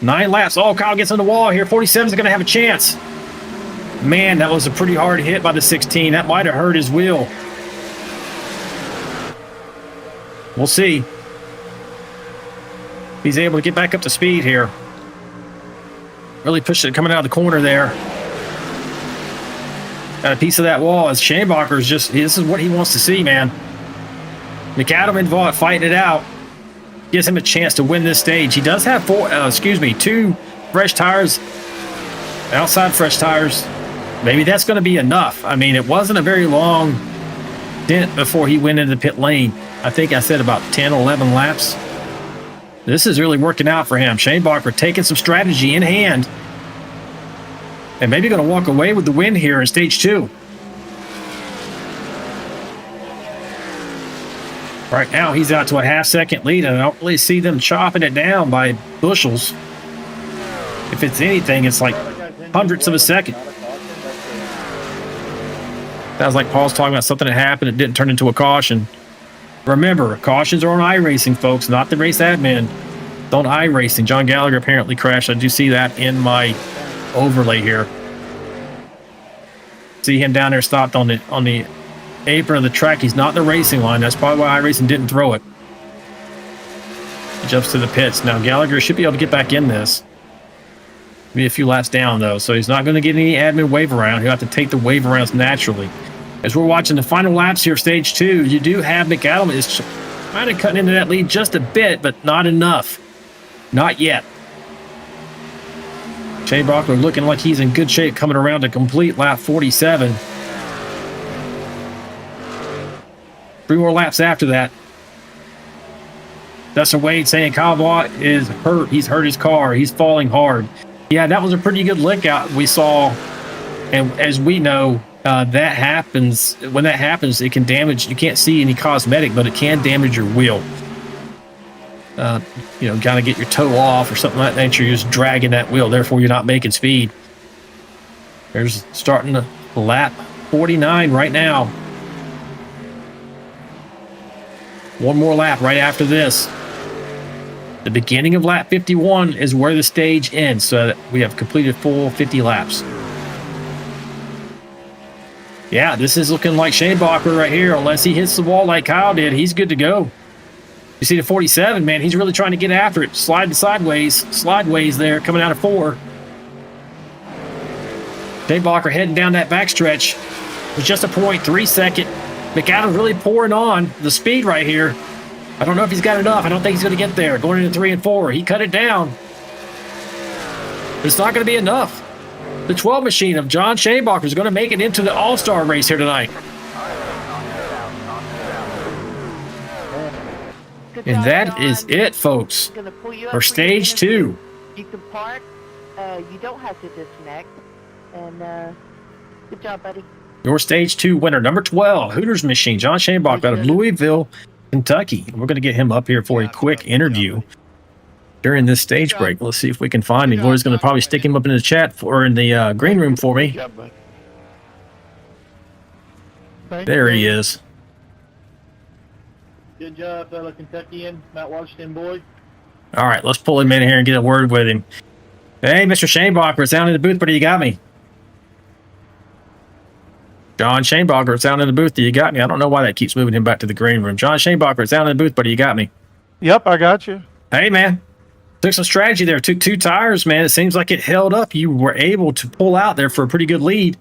Nine laps. Oh, Kyle gets on the wall here. 47 is going to have a chance. Man, that was a pretty hard hit by the 16. That might have hurt his wheel. We'll see. He's able to get back up to speed here. Really pushed it coming out of the corner there. Got a piece of that wall as Shanebacher's this is what he wants to see, man. McAdam and Vaught fighting it out. Gives him a chance to win this stage. He does have 2 fresh tires, outside fresh tires. Maybe that's going to be enough. I mean, it wasn't a very long dent before he went into the pit lane. I think I said about 10, 11 laps. This is really working out for him. Shanebacher taking some strategy in hand and maybe going to walk away with the win here in stage 2. Right now, he's out to a half-second lead, and I don't really see them chopping it down by bushels. If it's anything, it's like hundredths of a second. Sounds like Paul's talking about something that happened. It didn't turn into a caution. Remember, cautions are on iRacing, folks, not the race admin. It's on iRacing. John Gallagher apparently crashed. I do see that in my overlay here. See him down there stopped on the apron of the track. He's not in the racing line. That's probably why iRacing didn't throw it. He jumps to the pits. Now Gallagher should be able to get back in this. Be a few laps down though, so he's not going to get any admin wave around. He'll have to take the wave arounds naturally. As we're watching the final laps here of stage 2, you do have McAdam is kind of cutting into that lead just a bit, but not enough. Not yet. Shane Brockler looking like he's in good shape coming around to complete lap 47. 3 more laps after that. Dustin Wade saying Kyle Vaught is hurt. He's hurt his car. He's falling hard. Yeah, that was a pretty good lick out we saw. And as we know, that happens. When that happens, it can damage. You can't see any cosmetic, but it can damage your wheel. You know, got to get your toe off or something like that nature. You're just dragging that wheel. Therefore, you're not making speed. There's starting to lap 49 right now. One more lap right after this. The beginning of lap 51 is where the stage ends, so that we have completed full 50 laps. Yeah, this is looking like Shane Bacher right here. Unless he hits the wall like Kyle did, he's good to go. You see the 47, man, he's really trying to get after it. Sliding slideways there, coming out of 4. Shane Bacher heading down that backstretch with just a 0.3 second. McAdams really pouring on the speed right here. I don't know if he's got enough. I don't think he's going to get there. Going into 3 and 4. He cut it down. But it's not going to be enough. The 12 machine of John Shanebacher is going to make it into the All-Star race here tonight. And that is it, folks, for stage 2. You can park. You don't have to disconnect. And good job, buddy. Your stage 2 winner, number 12, Hooters Machine, John Shanebacher out of Louisville, Kentucky. We're going to get him up here for a quick interview during this stage break. Let's see if we can find him. Laura's going to probably stick him up in the chat or in the green room for me. There he is. Good job, fellow Kentuckian, Mount Washington boy. All right, let's pull him in here and get a word with him. Hey, Mr. Shanebacher, it's down in the booth, but you got me. John Shanebacher, it's down in the booth. Do you got me? I don't know why that keeps moving him back to the green room. John Shanebacher, it's down in the booth, but you got me. Yep, I got you. Hey, man. Took some strategy there. Took 2 tires, man. It seems like it held up. You were able to pull out there for a pretty good lead.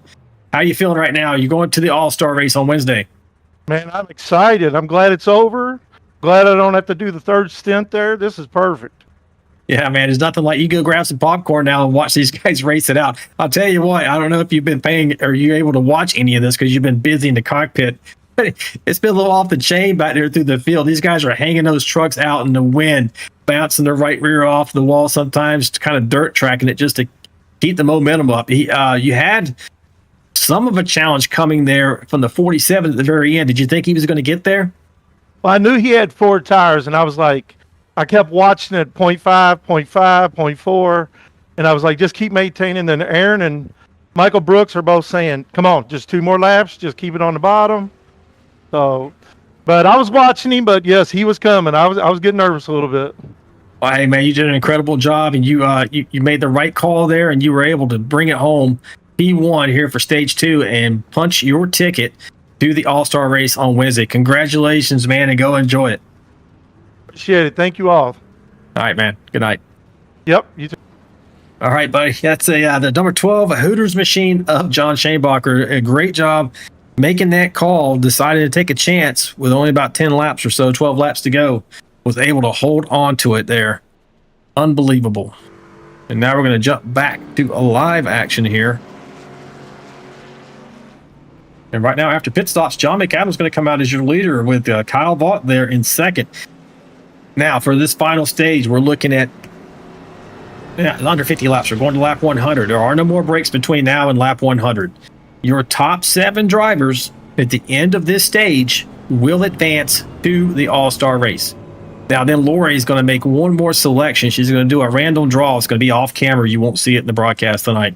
How are you feeling right now? You're going to the All-Star race on Wednesday. Man, I'm excited. I'm glad it's over. Glad I don't have to do the 3rd stint there. This is perfect. Yeah, man, there's nothing like you go grab some popcorn now and watch these guys race it out. I'll tell you what, I don't know if you've been paying or you're able to watch any of this because you've been busy in the cockpit. It's been a little off the chain back there through the field. These guys are hanging those trucks out in the wind, bouncing their right rear off the wall sometimes, kind of dirt tracking it just to keep the momentum up. You had some of a challenge coming there from the 47 at the very end. Did you think he was going to get there? Well, I knew he had 4 tires, and I was like, I kept watching it 0.5, 0.5, 0.4, and I was like, just keep maintaining. Then Aaron and Michael Brooks are both saying, come on, just 2 more laps, just keep it on the bottom. So, but I was watching him, but yes, he was coming. I was getting nervous a little bit. Well, hey, man, you did an incredible job, and you made the right call there, and you were able to bring it home. P1 here for stage 2 and punch your ticket to the All-Star race on Wednesday. Congratulations, man, and go enjoy it. Appreciate it. Thank you all. All right, man. Good night. Yep. You too. All right, buddy. That's the number 12 Hooters Machine of John Shanebacher. A great job making that call. Decided to take a chance with only about 10 laps or so, 12 laps to go. Was able to hold on to it there. Unbelievable. And now we're going to jump back to a live action here. And right now, after pit stops, John McAdams is going to come out as your leader with Kyle Vaught there in second. Now, for this final stage, we're looking at under 50 laps. We're going to lap 100. There are no more breaks between now and lap 100. Your top 7 drivers at the end of this stage will advance to the All-Star race. Now, then Lori is going to make one more selection. She's going to do a random draw. It's going to be off camera. You won't see it in the broadcast tonight.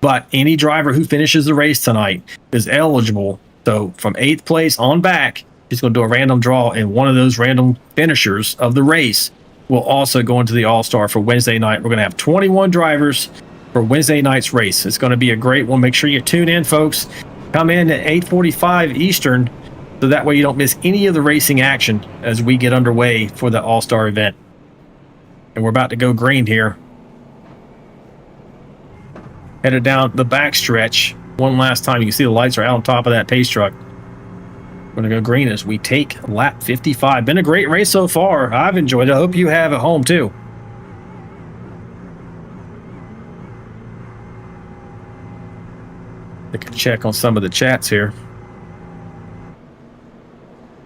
But any driver who finishes the race tonight is eligible. So from 8th place on back, he's going to do a random draw, and one of those random finishers of the race will also go into the All-Star for Wednesday night. We're going to have 21 drivers for Wednesday night's race. It's going to be a great one. Make sure you tune in, folks. Come in at 8:45 Eastern, so that way you don't miss any of the racing action as we get underway for the All-Star event. And we're about to go green here. Headed down the back stretch one last time. You can see the lights are out on top of that pace truck. We're going to go green as we take lap 55. Been a great race so far. I've enjoyed it. I hope you have at home too. Take a check on some of the chats here.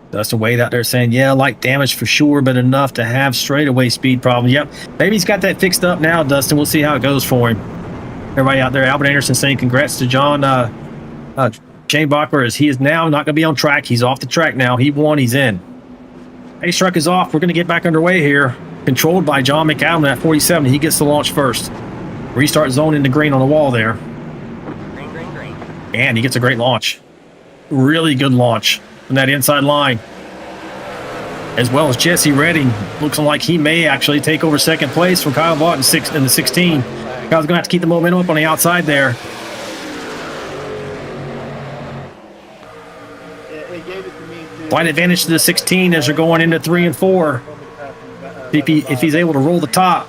Dustin Wade out there saying, yeah, light damage for sure, but enough to have straightaway speed problem. Yep, maybe he's got that fixed up now, Dustin. We'll see how it goes for him. Everybody out there, Albert Anderson saying congrats to John Shane Bachler, as he is now not going to be on track. He's off the track now. He won. He's in. Pace truck is off. We're going to get back underway here. Controlled by John McAdam at 47. He gets the launch first. Restart zone into green on the wall there. Green, green, green. And he gets a great launch. Really good launch from that inside line. As well as Jesse Redding. Looks like he may actually take over second place from Kyle Vaught in the 16. Kyle's going to have to keep the momentum up on the outside there. Slight advantage to the 16 as they're going into 3 and 4. If he's able to roll the top.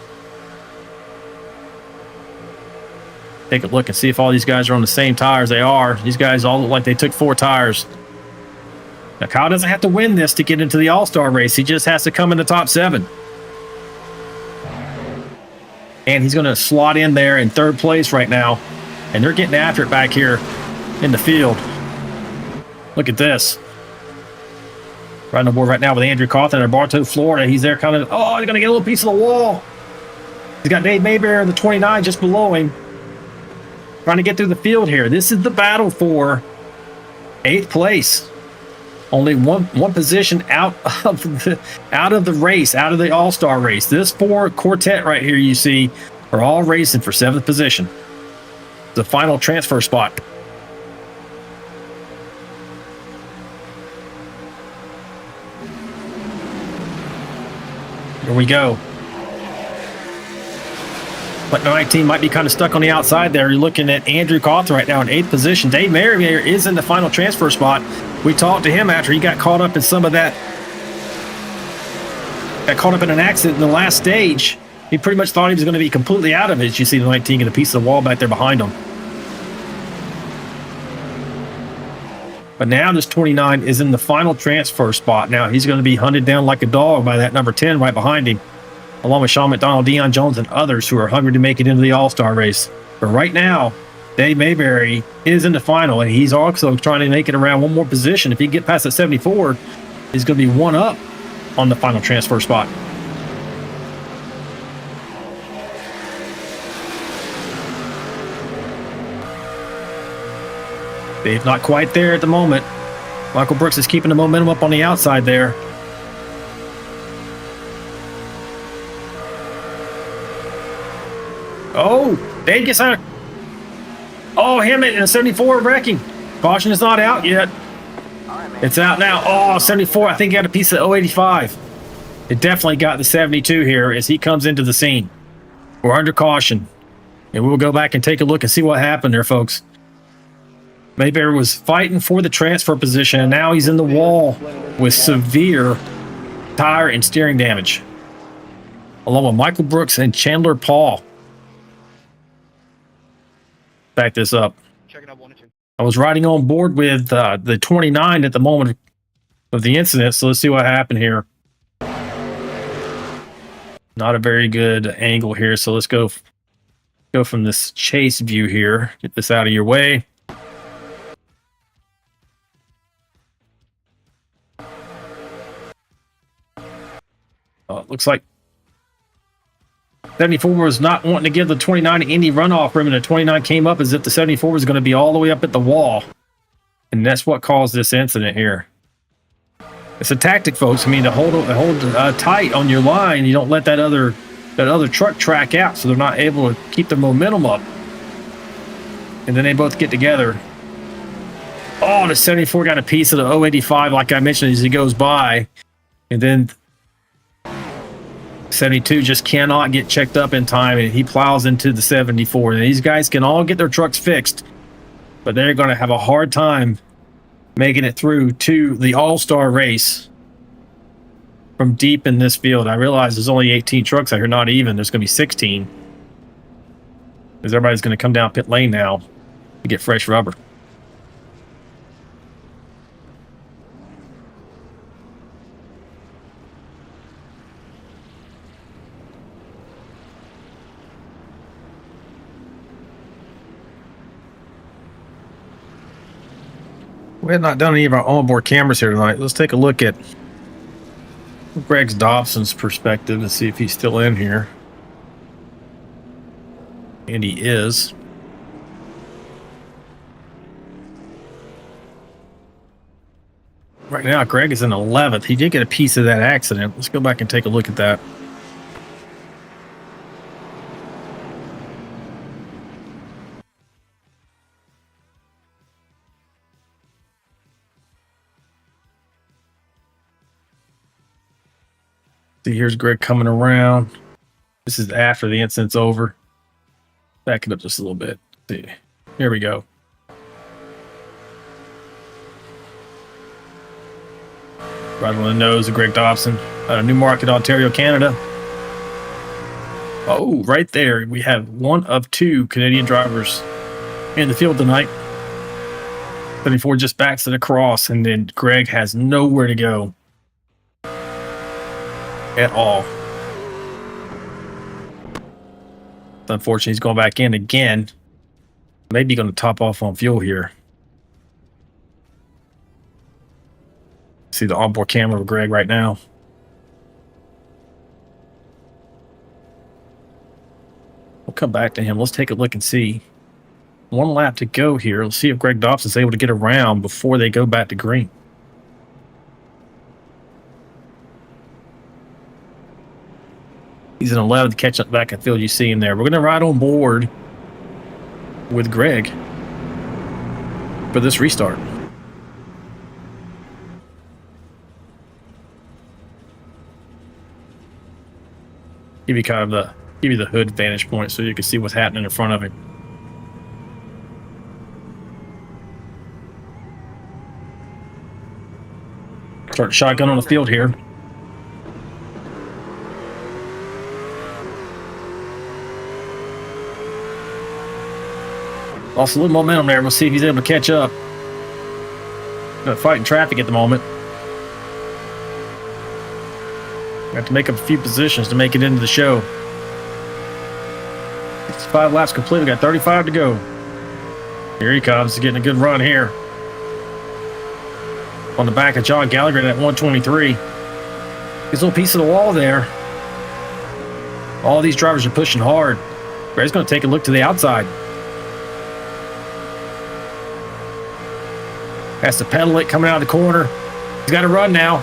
Take a look and see if all these guys are on the same tires. They are. These guys all look like they took 4 tires. Now, Kyle doesn't have to win this to get into the All-Star race. He just has to come in the top 7. And he's going to slot in there in 3rd place right now. And they're getting after it back here in the field. Look at this. Right on the board right now with Andrew Cawthon at Bartow, Florida. He's there kind of, oh, he's going to get a little piece of the wall. He's got Dave Mayberry in the 29 just below him. Trying to get through the field here. This is the battle for 8th place. Only one position out of the race, out of the All-Star race. This 4 quartet right here you see are all racing for 7th position. The final transfer spot. Here we go. But 19 might be kind of stuck on the outside there. You're looking at Andrew Cawthon right now in 8th position. Dave Merriweather is in the final transfer spot. We talked to him after he got caught up in some of that. Got caught up in an accident in the last stage. He pretty much thought he was going to be completely out of it. You see the 19 get a piece of the wall back there behind him. But now this 29 is in the final transfer spot. Now he's going to be hunted down like a dog by that number 10 right behind him, along with Sean McDonald, Deion Jones, and others who are hungry to make it into the All-Star race. But right now, Dave Mayberry is in the final, and he's also trying to make it around one more position. If he can get past that 74, he's going to be one up on the final transfer spot. Dave not quite there at the moment. Michael Brooks is keeping the momentum up on the outside there. Oh, Dave gets out. Oh, Hammett in a 74 wrecking. Caution is not out yet. It's out now. Oh, 74. I think he got a piece of 085. It definitely got the 72 here as he comes into the scene. We're under caution. And we'll go back and take a look and see what happened there, folks. Mayberry was fighting for the transfer position, and now he's in the wall with severe tire and steering damage, along with Michael Brooks and Chandler Paul. Back this up. I was riding on board with the 29 at the moment of the incident, so let's see what happened here. Not a very good angle here, so let's go from this chase view here. Get this out of your way. It looks like 74 was not wanting to give the 29 any runoff room, and the 29 came up as if the 74 was going to be all the way up at the wall. And that's what caused this incident here. It's a tactic, folks. I mean, to hold tight on your line, you don't let that other truck track out, so they're not able to keep their momentum up. And then they both get together. Oh, the 74 got a piece of the 085, like I mentioned, as he goes by. And then 72 just cannot get checked up in time, and he plows into the 74. And these guys can all get their trucks fixed, but they're going to have a hard time making it through to the all-star race from deep in this field. I realize there's only 18 trucks out here, not even. There's going to be 16. Because everybody's going to come down pit lane now to get fresh rubber. We have not done any of our onboard cameras here tonight. Let's take a look at Greg Dobson's perspective and see if he's still in here. And he is. Right now, Greg is in 11th. He did get a piece of that accident. Let's go back and take a look at that. See, here's Greg coming around. This is after the incident's over. Back it up just a little bit. See, here we go. Right on the nose of Greg Dobson out of Newmarket, Ontario, Canada. Oh, right there. We have one of two Canadian drivers in the field tonight. 74 just backs it across, and then Greg has nowhere to go at all. Unfortunately, he's going back in again. Maybe going to top off on fuel here. See the onboard camera of Greg right now. We'll come back to him. Let's take a look and see. One lap to go here. Let's see if Greg Dobson's able to get around before they go back to green. He's in 11th, catch up back in field. You see him there. We're going to ride on board with Greg for this restart. Give you kind of the hood vantage point so you can see what's happening in front of him. Start shotgun on the field here. Lost a little momentum there. We'll see if he's able to catch up. Fighting traffic at the moment. Got to make up a few positions to make it into the show. 65 laps complete. We got 35 to go. Here he comes. He's getting a good run here. On the back of John Gallagher at 123. His little piece of the wall there. All these drivers are pushing hard. Greg's going to take a look to the outside. Has to pedal it coming out of the corner. He's got to run now.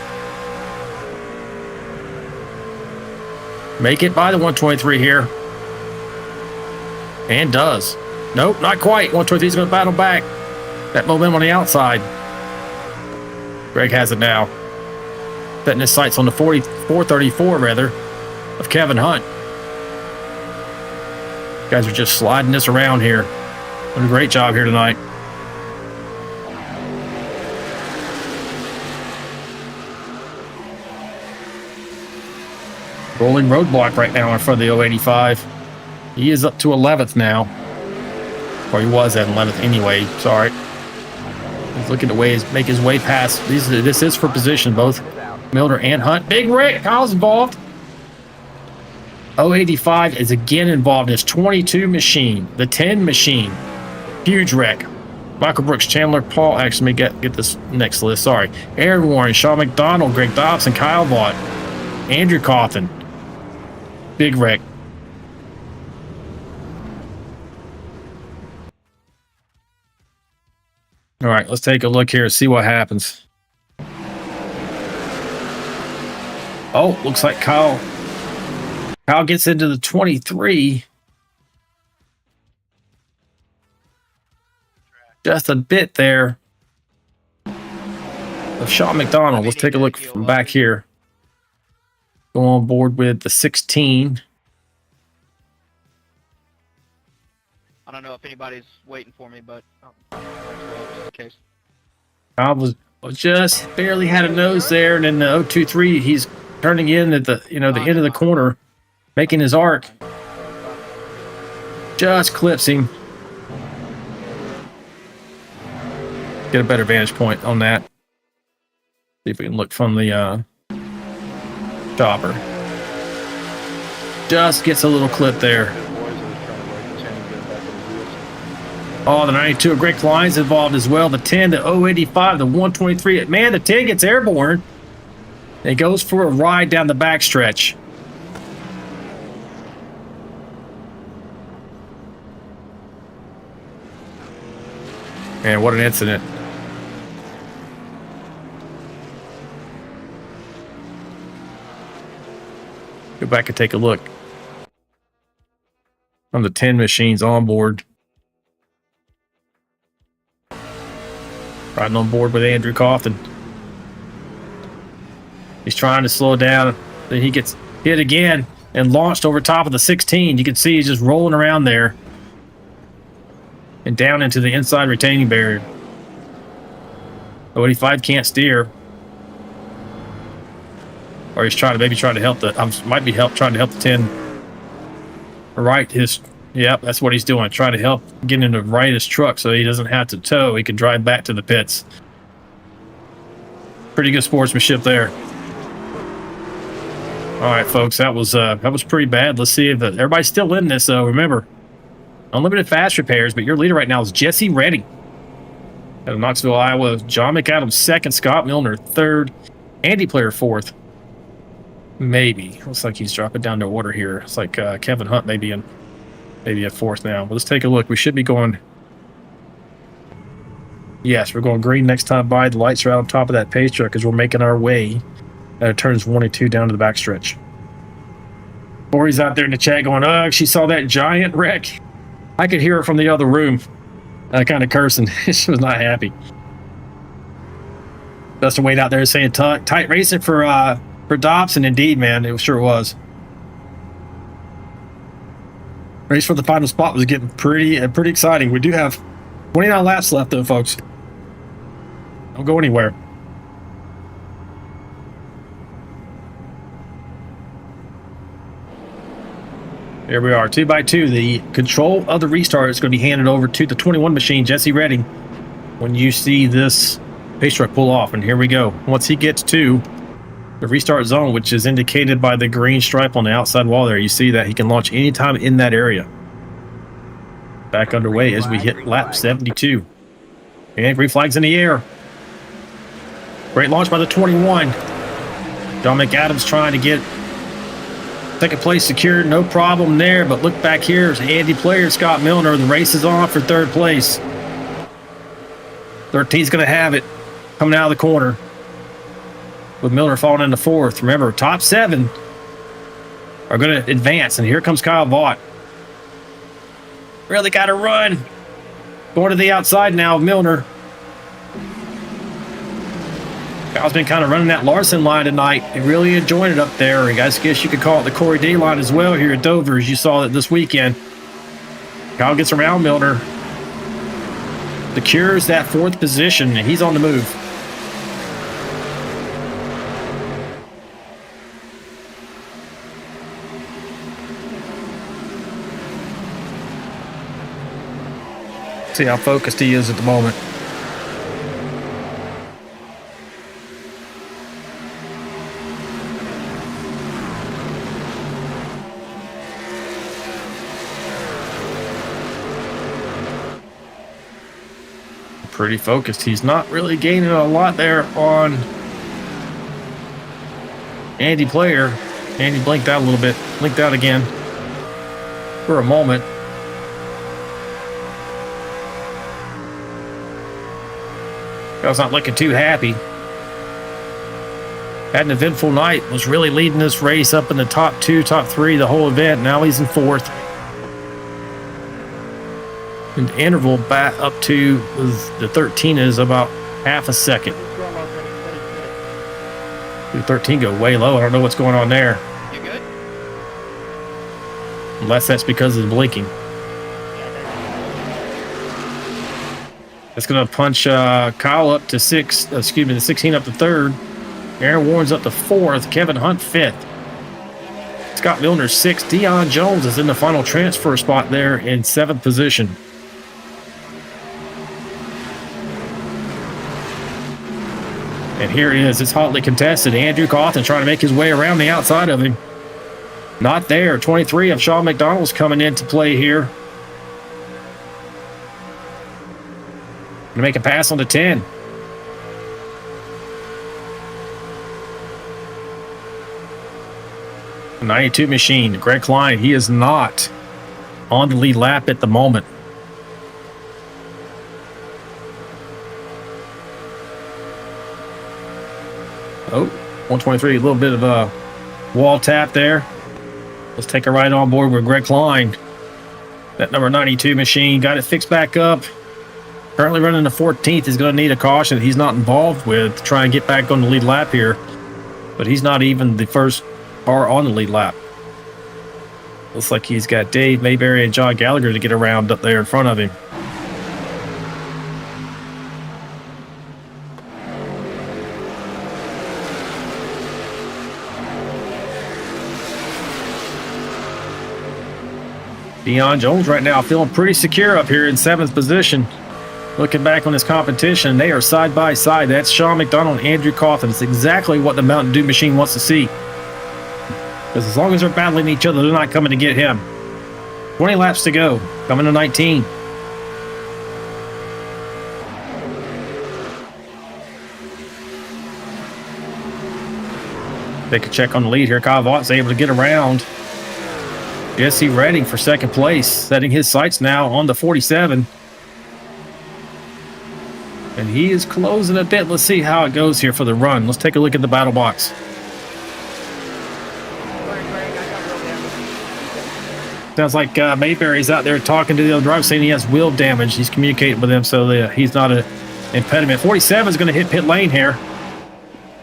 Make it by the 123 here. And does. Nope, not quite. 123 is going to battle back. That momentum on the outside. Greg has it now. Setting his sights on the 434 rather of Kevin Hunt. Guys are just sliding this around here. Doing a great job here tonight. Rolling roadblock right now in front of the 085. He is up to 11th now. Or he was at 11th anyway. Sorry. He's looking to make his way past. This is for position, both Milner and Hunt. Big Rick, Kyle's involved. 085 is again involved in his 22 machine, the 10 machine. Huge wreck. Michael Brooks, Chandler, Paul. Actually, let me get this next list. Sorry. Aaron Warren, Sean McDonald, Greg Dobson, Kyle Vaught, Andrew Cawthon. Big wreck. All right, let's take a look here and see what happens. Oh, looks like Kyle gets into the 23. Just a bit there of Sean McDonald. Let's take a look from back here. Go on board with the 16. I don't know if anybody's waiting for me, but just in case. I was just barely had a nose there, and then the 023, he's turning in at the the end of the corner, making his arc. Just clips him. Get a better vantage point on that. See if we can look from the chopper. Just gets a little clip there. Oh, the 92 of Greg Klein's involved as well. The 10, the 085, the 123. Man, the 10 gets airborne. It goes for a ride down the backstretch. Man, what an incident. Go back and take a look. On the 10 machines on board. Riding on board with Andrew Coffin. He's trying to slow down. Then he gets hit again and launched over top of the 16. You can see he's just rolling around there. And down into the inside retaining barrier. 085 can't steer. Or he's trying to help the trying to help the 10 right his. Yep, that's what he's doing. Trying to help get him to right his truck so he doesn't have to tow. He can drive back to the pits. Pretty good sportsmanship there. All right, folks, that was pretty bad. Let's see if everybody's still in this. So remember, unlimited fast repairs. But your leader right now is Jesse Redding out of Knoxville, Iowa. John McAdams second. Scott Milner third. Andy Player fourth. Maybe looks like he's dropping down to order here. It's like Kevin Hunt maybe at fourth now. But let's take a look. We should be going. Yes, we're going green next time by. The lights are out on top of that pace truck as we're making our way turns 1 and 2 down to the backstretch. Corey's out there in the chat going, "Ugh, she saw that giant wreck." I could hear her from the other room, kind of cursing. She was not happy. Dustin Wade out there saying tight racing for Dobson. Indeed, man, it sure was. Race for the final spot was getting pretty exciting. We do have 29 laps left, though, folks. Don't go anywhere. Here we are, 2x2. The control of the restart is going to be handed over to the 21 machine, Jesse Redding, when you see this pace truck pull off. And here we go. Once he gets to the restart zone, which is indicated by the green stripe on the outside wall there, you see that he can launch anytime in that area. Back underway as we hit lap 72. And green flags in the air. Great launch by the 21. John McAdams trying to get second place secured, no problem there. But look back here, it's Andy Player, Scott Milner. The race is on for third place. 13's going to have it coming out of the corner, with Milner falling into fourth. Remember, top 7 are going to advance, and here comes Kyle Vaught. Really got to run. Going to the outside now of Milner. Kyle's been kind of running that Larson line tonight and really enjoying it up there. I guess you could call it the Corey D line as well here at Dover, as you saw it this weekend. Kyle gets around Milner, secures that fourth position, and he's on the move. See how focused he is at the moment. Pretty focused. He's not really gaining a lot there on Andy Player. Andy blinked out a little bit. Blinked out again for a moment. I was not looking too happy. Had an eventful night. Was really leading this race up in the top 2, top 3 the whole event. Now he's in fourth. And the interval back up to the 13 is about half a second. 213 go way low. I don't know what's going on there. You good? Unless that's because of the blinking. That's going to punch Kyle up to the 16 up to third. Aaron Warren's up to fourth. Kevin Hunt fifth. Scott Milner sixth. Dion Jones is in the final transfer spot there in seventh position. And here it is. It's hotly contested. Andrew Cawthon trying to make his way around the outside of him. Not there. 23 of Sean McDonald's coming into play here. To make a pass on the 10. The 92 machine, Greg Klein, he is not on the lead lap at the moment. Oh, 123, a little bit of a wall tap there. Let's take a ride on board with Greg Klein. That number 92 machine got it fixed back up. Currently running the 14th. Is going to need a caution that he's not involved with to try and get back on the lead lap here. But he's not even the first car on the lead lap. Looks like he's got Dave Mayberry and John Gallagher to get around up there in front of him. Dion Jones right now feeling pretty secure up here in 7th position. Looking back on this competition, they are side by side. That's Sean McDonald and Andrew Cawthon. It's exactly what the Mountain Dew machine wants to see. Because as long as they're battling each other, they're not coming to get him. 20 laps to go. Coming to 19. Take a check on the lead here. Kyle Vaught's able to get around Jesse Redding for second place, setting his sights now on the 47. And he is closing a bit. Let's see how it goes here for the run. Let's take a look at the battle box. Sounds like Mayberry's out there talking to the other driver, saying he has wheel damage. He's communicating with him, so he's not an impediment. 47 is going to hit pit lane here.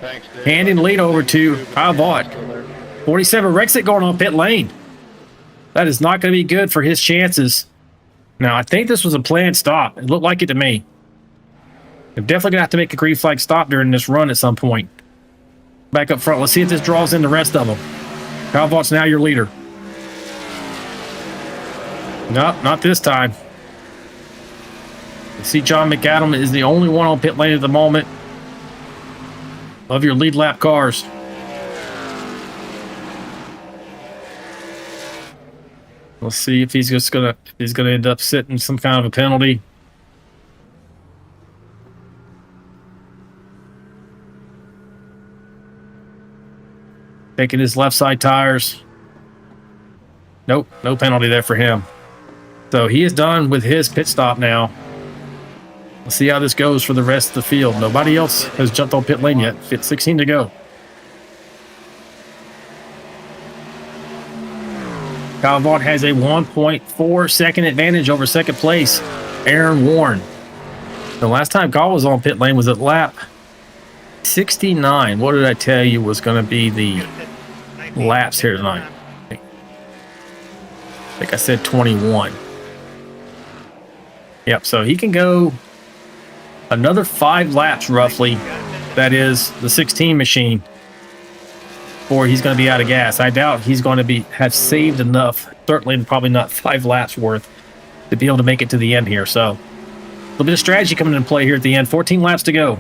Thanks, Dave. Handing the lead over to Kyle Vaught. 47 wrecks it going on pit lane. That is not going to be good for his chances. Now, I think this was a planned stop. It looked like it to me. They're definitely going to have to make a green flag stop during this run at some point. Back up front. Let's see if this draws in the rest of them. Kyle Vaught's now your leader. Nope, not this time. You see John McAdam is the only one on pit lane at the moment of your lead lap cars. Let's see if he's gonna end up sitting some kind of a penalty. Taking his left side tires. Nope, no penalty there for him. So he is done with his pit stop now. Let's see how this goes for the rest of the field. Nobody else has jumped on pit lane yet. 16 to go. Kyle Vaught has a 1.4 second advantage over second place, Aaron Warren. The last time Kyle was on pit lane was at lap 69. What did I tell you was going to be the laps here tonight? I think I said 21. Yep, so he can go another 5 laps roughly. That is the 16 machine. Or he's going to be out of gas. I doubt he's going to have saved enough, certainly probably not 5 laps worth, to be able to make it to the end here. So a little bit of strategy coming into play here at the end. 14 laps to go.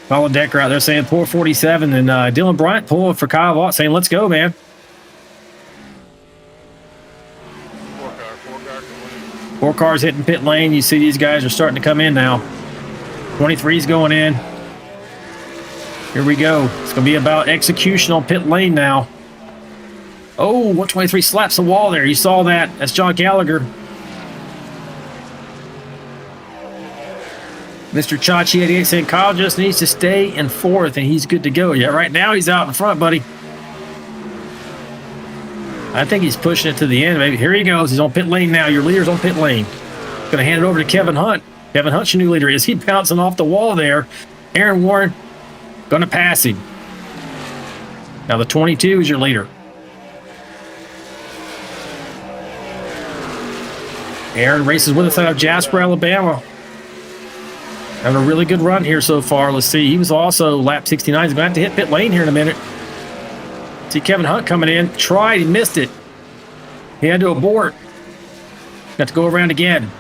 Colin Decker out there saying poor 47, and Dylan Bryant pulling for Kyle Vaught saying, let's go, man. 4 cars hitting pit lane. You see these guys are starting to come in now. 23's going in. Here we go. It's going to be about execution on pit lane now. Oh, 123 slaps the wall there. You saw that. That's John Gallagher. Mr. Chachi 88 saying Kyle just needs to stay in 4th and he's good to go. Yeah, right now he's out in front, buddy. I think he's pushing it to the end. Maybe here he goes. He's on pit lane now. Your leader's on pit lane. Going to hand it over to Kevin Hunt. Kevin Hunt's your new leader. Is he bouncing off the wall there? Aaron Warren Gonna pass him. Now the 22 is your leader. Aaron races with us out of Jasper, Alabama. Having a really good run here so far. Let's see. He was also lap 69. He's going to have to hit pit lane here in a minute. See Kevin Hunt coming in. Tried. He missed it. He had to abort. Got to go around again.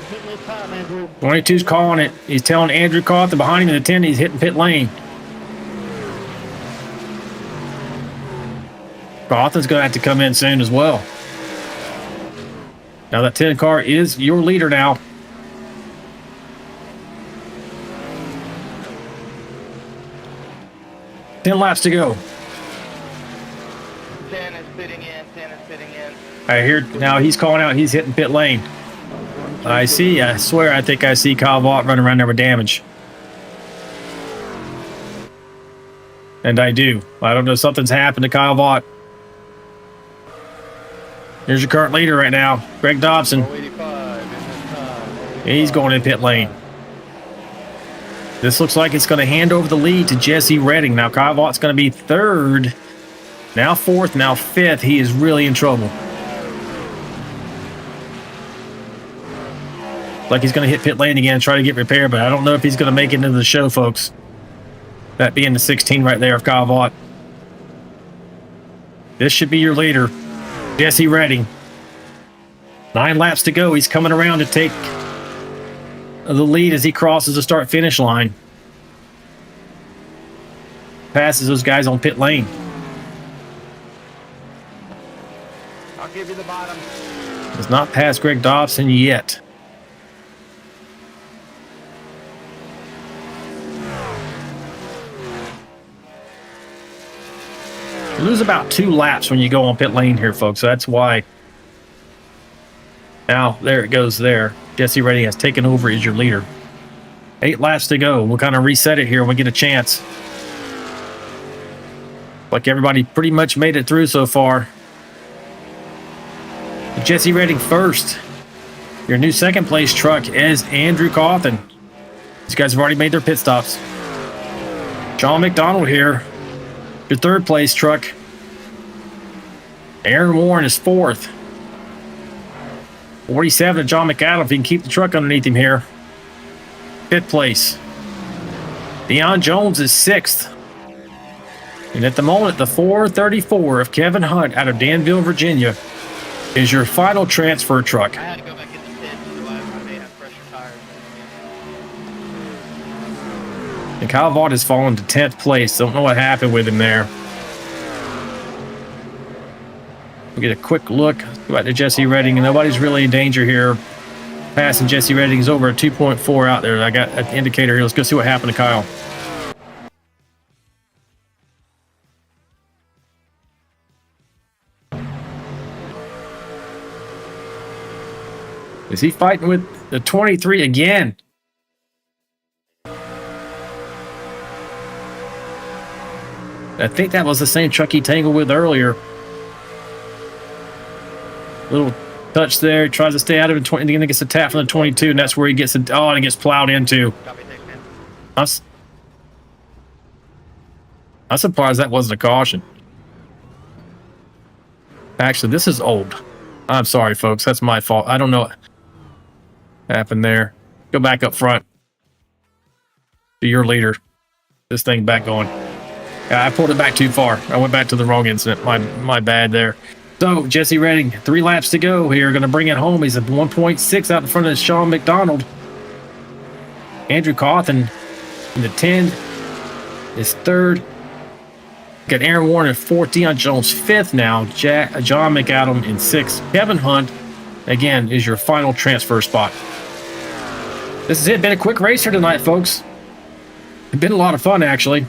Hit me time, Andrew. 22's calling it. He's telling Andrew Cawthon behind him in the 10 he's hitting pit lane. Cawthon's going to have to come in soon as well. Now that 10 car is your leader now. Ten laps to go. 10 is fitting in. 10 is fitting in. I hear now he's calling out. He's hitting pit lane. I see. I swear I think I see Kyle Vaught running around there with damage. And I do. I don't know. Something's happened to Kyle Vaught. Here's your current leader right now, Greg Dobson. He's going in pit lane. This looks like it's going to hand over the lead to Jesse Redding. Now Kyle Vaught's going to be third, now fourth, now fifth. He is really in trouble. Like he's going to hit pit lane again and try to get repaired, but I don't know if he's going to make it into the show, folks. That being the 16 right there of Kyle Vaught. This should be your leader, Jesse Redding. 9 laps to go. He's coming around to take the lead as he crosses the start-finish line. Passes those guys on pit lane. I'll give you the bottom. Does not pass Greg Dobson yet. You lose about 2 laps when you go on pit lane here, folks. So that's why. Now, there it goes there. Jesse Redding has taken over as your leader. 8 laps to go. We'll kind of reset it here when we get a chance. Like everybody pretty much made it through so far. Jesse Redding first. Your new second place truck is Andrew Cawthon. These guys have already made their pit stops. John McDonald here. Your third place truck. Aaron Warren is fourth. 47 to John McAdam if he can keep the truck underneath him here. Fifth place. Deion Jones is sixth. And at the moment, the 434 of Kevin Hunt out of Danville, Virginia is your final transfer truck. I had to go back in the pit, so I may have fresher tires. And Kyle Vaught has fallen to 10th place. Don't know what happened with him there. We'll get a quick look. Go back to Jesse Redding, and nobody's really in danger here. Passing Jesse Redding is over a 2.4 out there. I got an indicator here. Let's go see what happened to Kyle. Is he fighting with the 23 again? I think that was the same truck he tangled with earlier. Little touch there. He tries to stay out of it. And then gets a tap from the 22, and that's where he gets it. Oh, and he gets plowed into. I'm surprised that wasn't a caution. Actually, this is old. I'm sorry, folks. That's my fault. I don't know what happened there. Go back up front. To your leader. This thing back going. I pulled it back too far. I went back to the wrong incident. My bad there. So, Jesse Redding, 3 laps to go here. Going to bring it home. He's at 1.6 out in front of Sean McDonald. Andrew Cawthon in the 10 is third. Got Aaron Warren in 4th. Deion Jones 5th now. John McAdam in 6th. Kevin Hunt, again, is your final transfer spot. This is it. Been a quick race here tonight, folks. It's been a lot of fun, actually.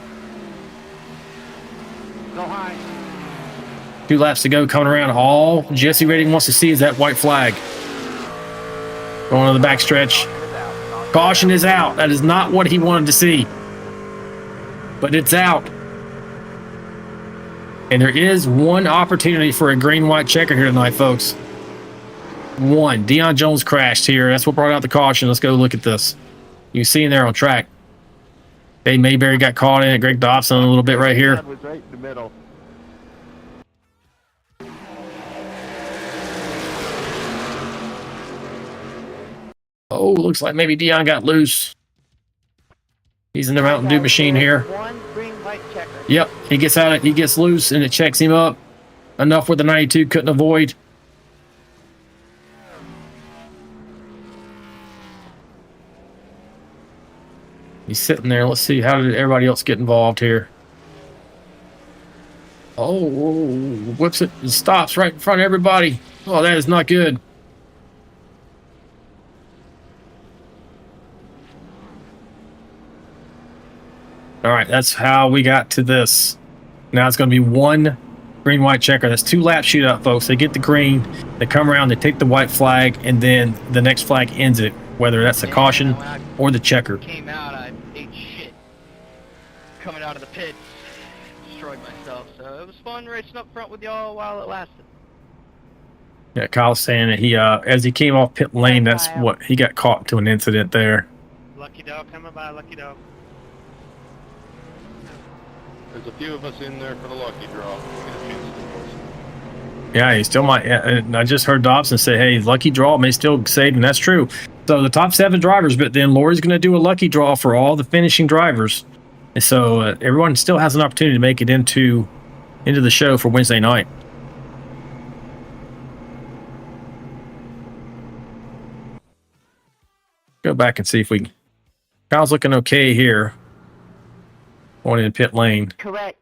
Go high. 2 laps to go, coming around. All Jesse Redding wants to see is that white flag. Going on the backstretch. Caution is out. That is not what he wanted to see. But it's out. And there is one opportunity for a green-white checker here tonight, folks. 1. Deion Jones crashed here. That's what brought out the caution. Let's go look at this. You see him there on track. Dave Mayberry got caught in it. Greg Dobson a little bit right here. Was right in the middle. Oh, looks like maybe Deion got loose. He's in the Mountain Dew machine here. One green white checker. Yep, he gets out. He gets loose, and it checks him up enough where the 92 couldn't avoid. He's sitting there. Let's see, how did everybody else get involved here? Oh, whips it and stops right in front of everybody. Oh, that is not good. All right, that's how we got to this. Now it's going to be 1 green white checker. That's 2 lap shootout, folks. They get the green, they come around, they take the white flag, and then the next flag ends it, whether that's a caution or the checker. Came out, I ate shit. Coming out of the pit, destroyed myself. So it was fun racing up front with y'all while it lasted. Yeah, Kyle's saying that he, as he came off pit lane, that's what he got caught to an incident there. Lucky dog coming by, lucky dog. There's a few of us in there for the lucky draw. Yeah, he still might. And I just heard Dobson say, hey, lucky draw may still save, and that's true. So the top 7 drivers, but then Lori's going to do a lucky draw for all the finishing drivers. And so everyone still has an opportunity to make it into the show for Wednesday night. Go back and see if we... Kyle's looking okay here. Going in pit lane. Correct,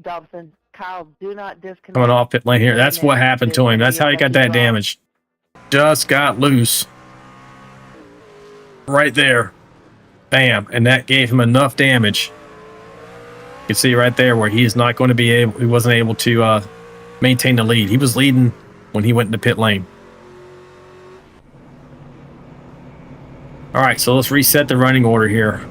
Dobson. Kyle, do not disconnect. Coming off pit lane here. That's what happened to him. That's how he got that damage. Just got loose. Right there. Bam. And that gave him enough damage. You can see right there where he is not going to be able, he wasn't able to maintain the lead. He was leading when he went into pit lane. All right, so let's reset the running order here.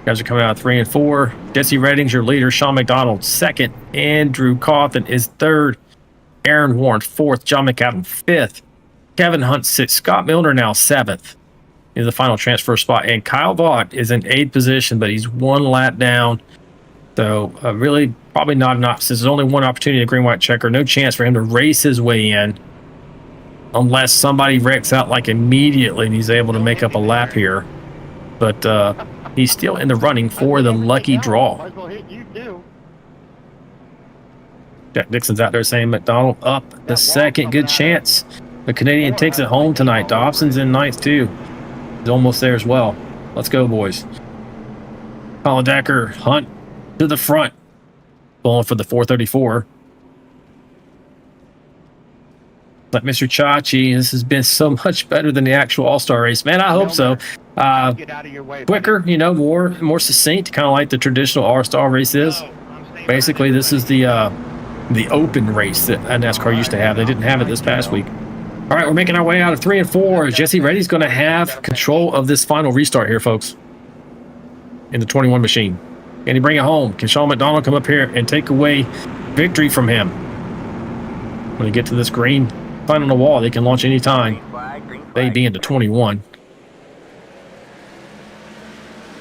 Guys are coming out 3 and 4. Jesse Redding's your leader. Sean McDonald 2nd. Andrew Cawthon is 3rd. Aaron Warren 4th. John McAdam 5th. Kevin Hunt 6th. Scott Milner now 7th in the final transfer spot. And Kyle Vaught is in 8th position, but he's 1 lap down. So really probably not an option. There's only 1 opportunity at green white checker. No chance for him to race his way in unless somebody wrecks out like immediately and he's able to make up a lap here. But he's still in the running for the lucky draw. Might as well hit you too. Jack Dixon's out there saying McDonald up the 2nd. Good chance. The Canadian takes it home tonight. Dobson's in 9th too. He's almost there as well. Let's go, boys. Colin Decker, Hunt to the front. Pulling for the 434. Like Mr. Chachi, this has been so much better than the actual All-Star race. Man, I hope so. Get out of your way. Quicker, you know, more succinct, kind of like the traditional All-Star race is. Basically, this is the open race that NASCAR used to have. They didn't have it this past week. All right, we're making our way out of 3 and 4. Jesse Reddy's going to have control of this final restart here, folks, in the 21 machine. Can he bring it home? Can Sean McDonald come up here and take away victory from him? When they get to this green sign on the wall, they can launch any time. They being the 21.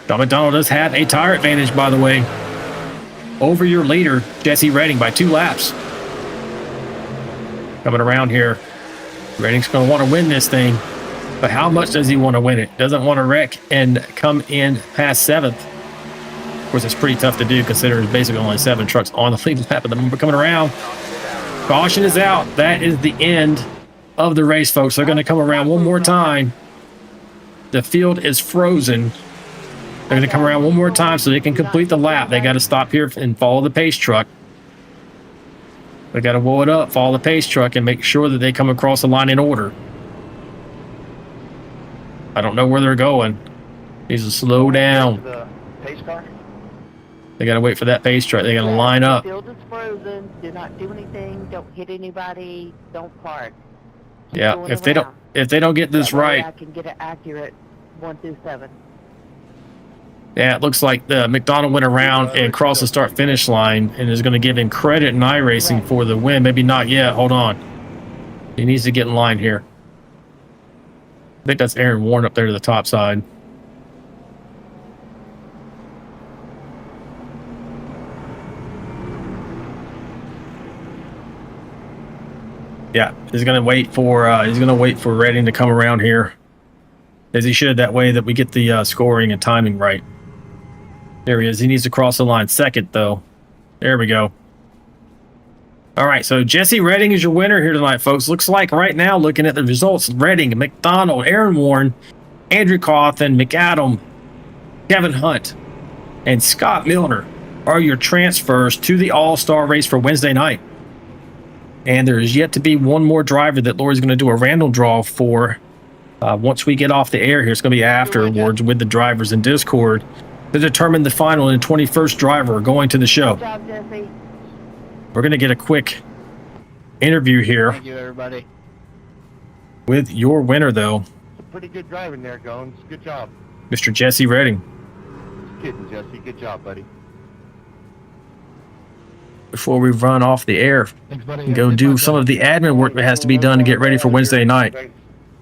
Sean McDonald does have a tire advantage, by the way, over your leader, Jesse Redding, by 2 laps. Coming around here. Redding's going to want to win this thing, but how much does he want to win it? Doesn't want to wreck and come in past 7th. Of course, it's pretty tough to do considering there's basically only 7 trucks on the lead lap, but the number coming around. Caution is out. That is the end of the race, folks. They're going to come around one more time. The field is frozen. They're going to come around one more time so they can complete the lap. They got to stop here and follow the pace truck. They got to whoa it up, follow the pace truck, and make sure that they come across the line in order. I don't know where they're going. Needs to slow down. The pace car? They got to wait for that pace truck. They got to line up. The field is frozen. Do not do anything. Don't hit anybody. Don't park. Keep Yeah, going if they don't get this That way right. I can get it accurate 1 through 7. Yeah, it looks like McDonald went around and crossed the start-finish line and is going to give him credit in iRacing for the win. Maybe not yet. Hold on. He needs to get in line here. I think that's Aaron Warren up there to the top side. Yeah, he's gonna wait for Redding to come around here, as he should. That way that we get the scoring and timing right. There he is. He needs to cross the line second, though. There we go. All right, so Jesse Redding is your winner here tonight, folks. Looks like right now, looking at the results, Redding, McDonald, Aaron Warren, Andrew Cawthon, McAdam, Kevin Hunt, and Scott Milner are your transfers to the All-Star race for Wednesday night. And there is yet to be one more driver that Lori's going to do a random draw for. Once we get off the air here, it's going to be afterwards with the drivers in Discord to determine the final and 21st driver going to the show. Good job, Jesse. We're going to get a quick interview here Thank you, everybody. with your winner, though, Pretty good driving there, Gones. Good job. Mr. Jesse Redding. Just kidding, Jesse. Good job, buddy. Before we run off the air and go do some of the admin work that has to be done to get ready for Wednesday night.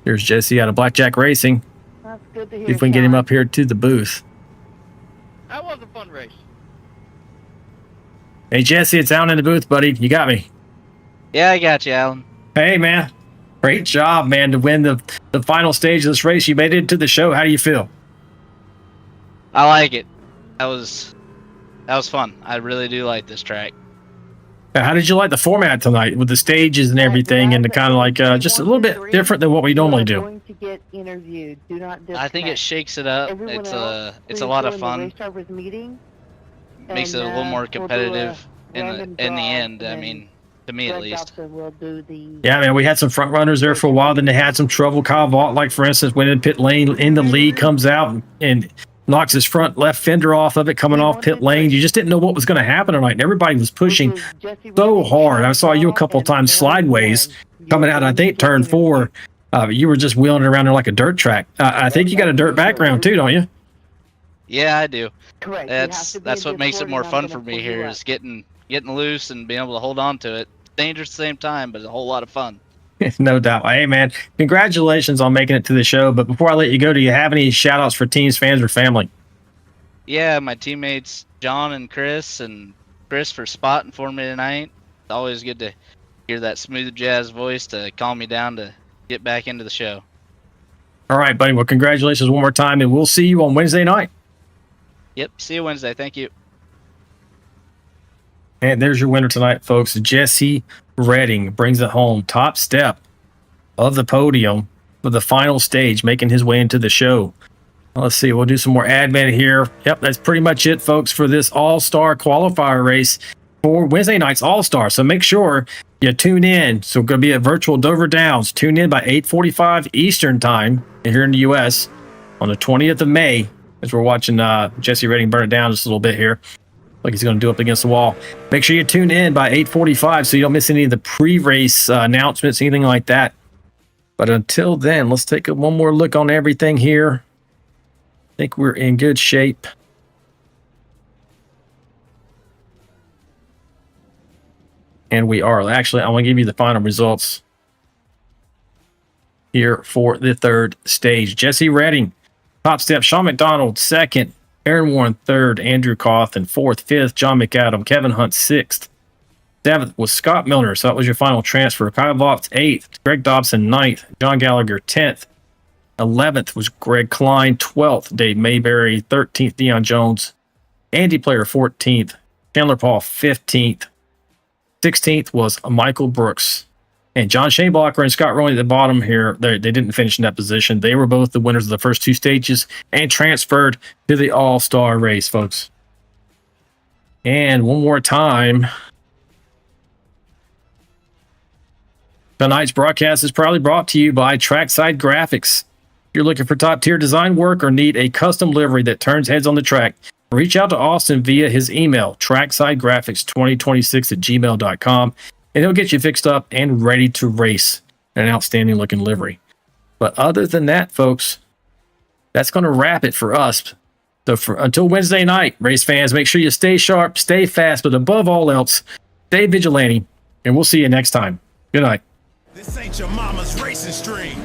Here's Jesse out of Blackjack Racing. That's good to hear. See if we can get him Sean. up here to the booth. That was a fun race. Hey, Jesse, it's Alan in the booth, buddy. You got me. Yeah, I got you, Alan. Hey, man. Great job, man, to win the final stage of this race. You made it to the show. How do you feel? I like it. That was fun. I really do like this track. How did you like the format tonight with the stages and everything, and the kind of like just a little bit different than what we normally do? Going to get interviewed. Do not I think it disconnect. shakes it up. Everyone It's else, a please lot of join the fun. race drivers meeting, Makes it a and, little more we'll do a competitive in random the draw, end. I and mean, to me at Greg least. Dobson will do the Yeah, man, we had some front runners there for a while. Then they had some trouble. Kyle Vaught, like for instance, went in pit lane in the lead, comes out and knocks his front left fender off of it, coming off pit lane. You just didn't know what was going to happen tonight, and everybody was pushing so hard. I saw you a couple of times sideways coming out. I think turn 4. You were just wheeling around there like a dirt track. I think you got a dirt background too, don't you? Yeah, I do. Correct. That's what makes it more fun for me here is getting loose and being able to hold on to it. Dangerous at the same time, but a whole lot of fun. No doubt. Hey, man, congratulations on making it to the show. But before I let you go, do you have any shout outs for teams, fans, or family? Yeah, my teammates John and Chris for spotting for me tonight. It's always good to hear that smooth jazz voice to calm me down to get back into the show. All right, buddy. Well, congratulations one more time, and we'll see you on Wednesday night. Yep, see you Wednesday. Thank you. And there's your winner tonight, folks. Jesse Redding brings it home. Top step of the podium for the final stage, making his way into the show. Let's see. We'll do some more admin here. Yep, that's pretty much it, folks, for this all-star qualifier race for Wednesday night's all-star. So make sure you tune in. So we're going to be at virtual Dover Downs. Tune in by 8:45 Eastern time here in the U.S. on the 20th of May as we're watching Jesse Redding burn it down just a little bit here. Like he's going to do up against the wall. Make sure you tune in by 8:45 so you don't miss any of the pre-race announcements, anything like that. But until then, let's take one more look on everything here. I think we're in good shape. And we are. Actually, I want to give you the final results here for the third stage. Jesse Redding, top step. Sean McDonald, second. Aaron Warren, third. Andrew Cawthon, fourth. Fifth, John McAdam. Kevin Hunt, sixth. Seventh was Scott Milner, so that was your final transfer. Kyle Vaught, eighth. Greg Dobson, ninth. John Gallagher, 10th. 11th was Greg Klein. 12th, Dave Mayberry. 13th, Deion Jones. Andy Player, 14th. Chandler Paul, 15th. 16th was Michael Brooks. And John Shaneblocker and Scott Roney at the bottom here, they didn't finish in that position. They were both the winners of the first two stages and transferred to the All-Star race, folks. And one more time, tonight's broadcast is proudly brought to you by Trackside Graphics. If you're looking for top-tier design work or need a custom livery that turns heads on the track, reach out to Austin via his email, tracksidegraphics2026@gmail.com. And he'll get you fixed up and ready to race an outstanding looking livery. But other than that, folks, that's going to wrap it for us. So until Wednesday night, race fans, make sure you stay sharp, stay fast, but above all else, stay vigilante, and we'll see you next time. Good night. This ain't your mama's racing stream.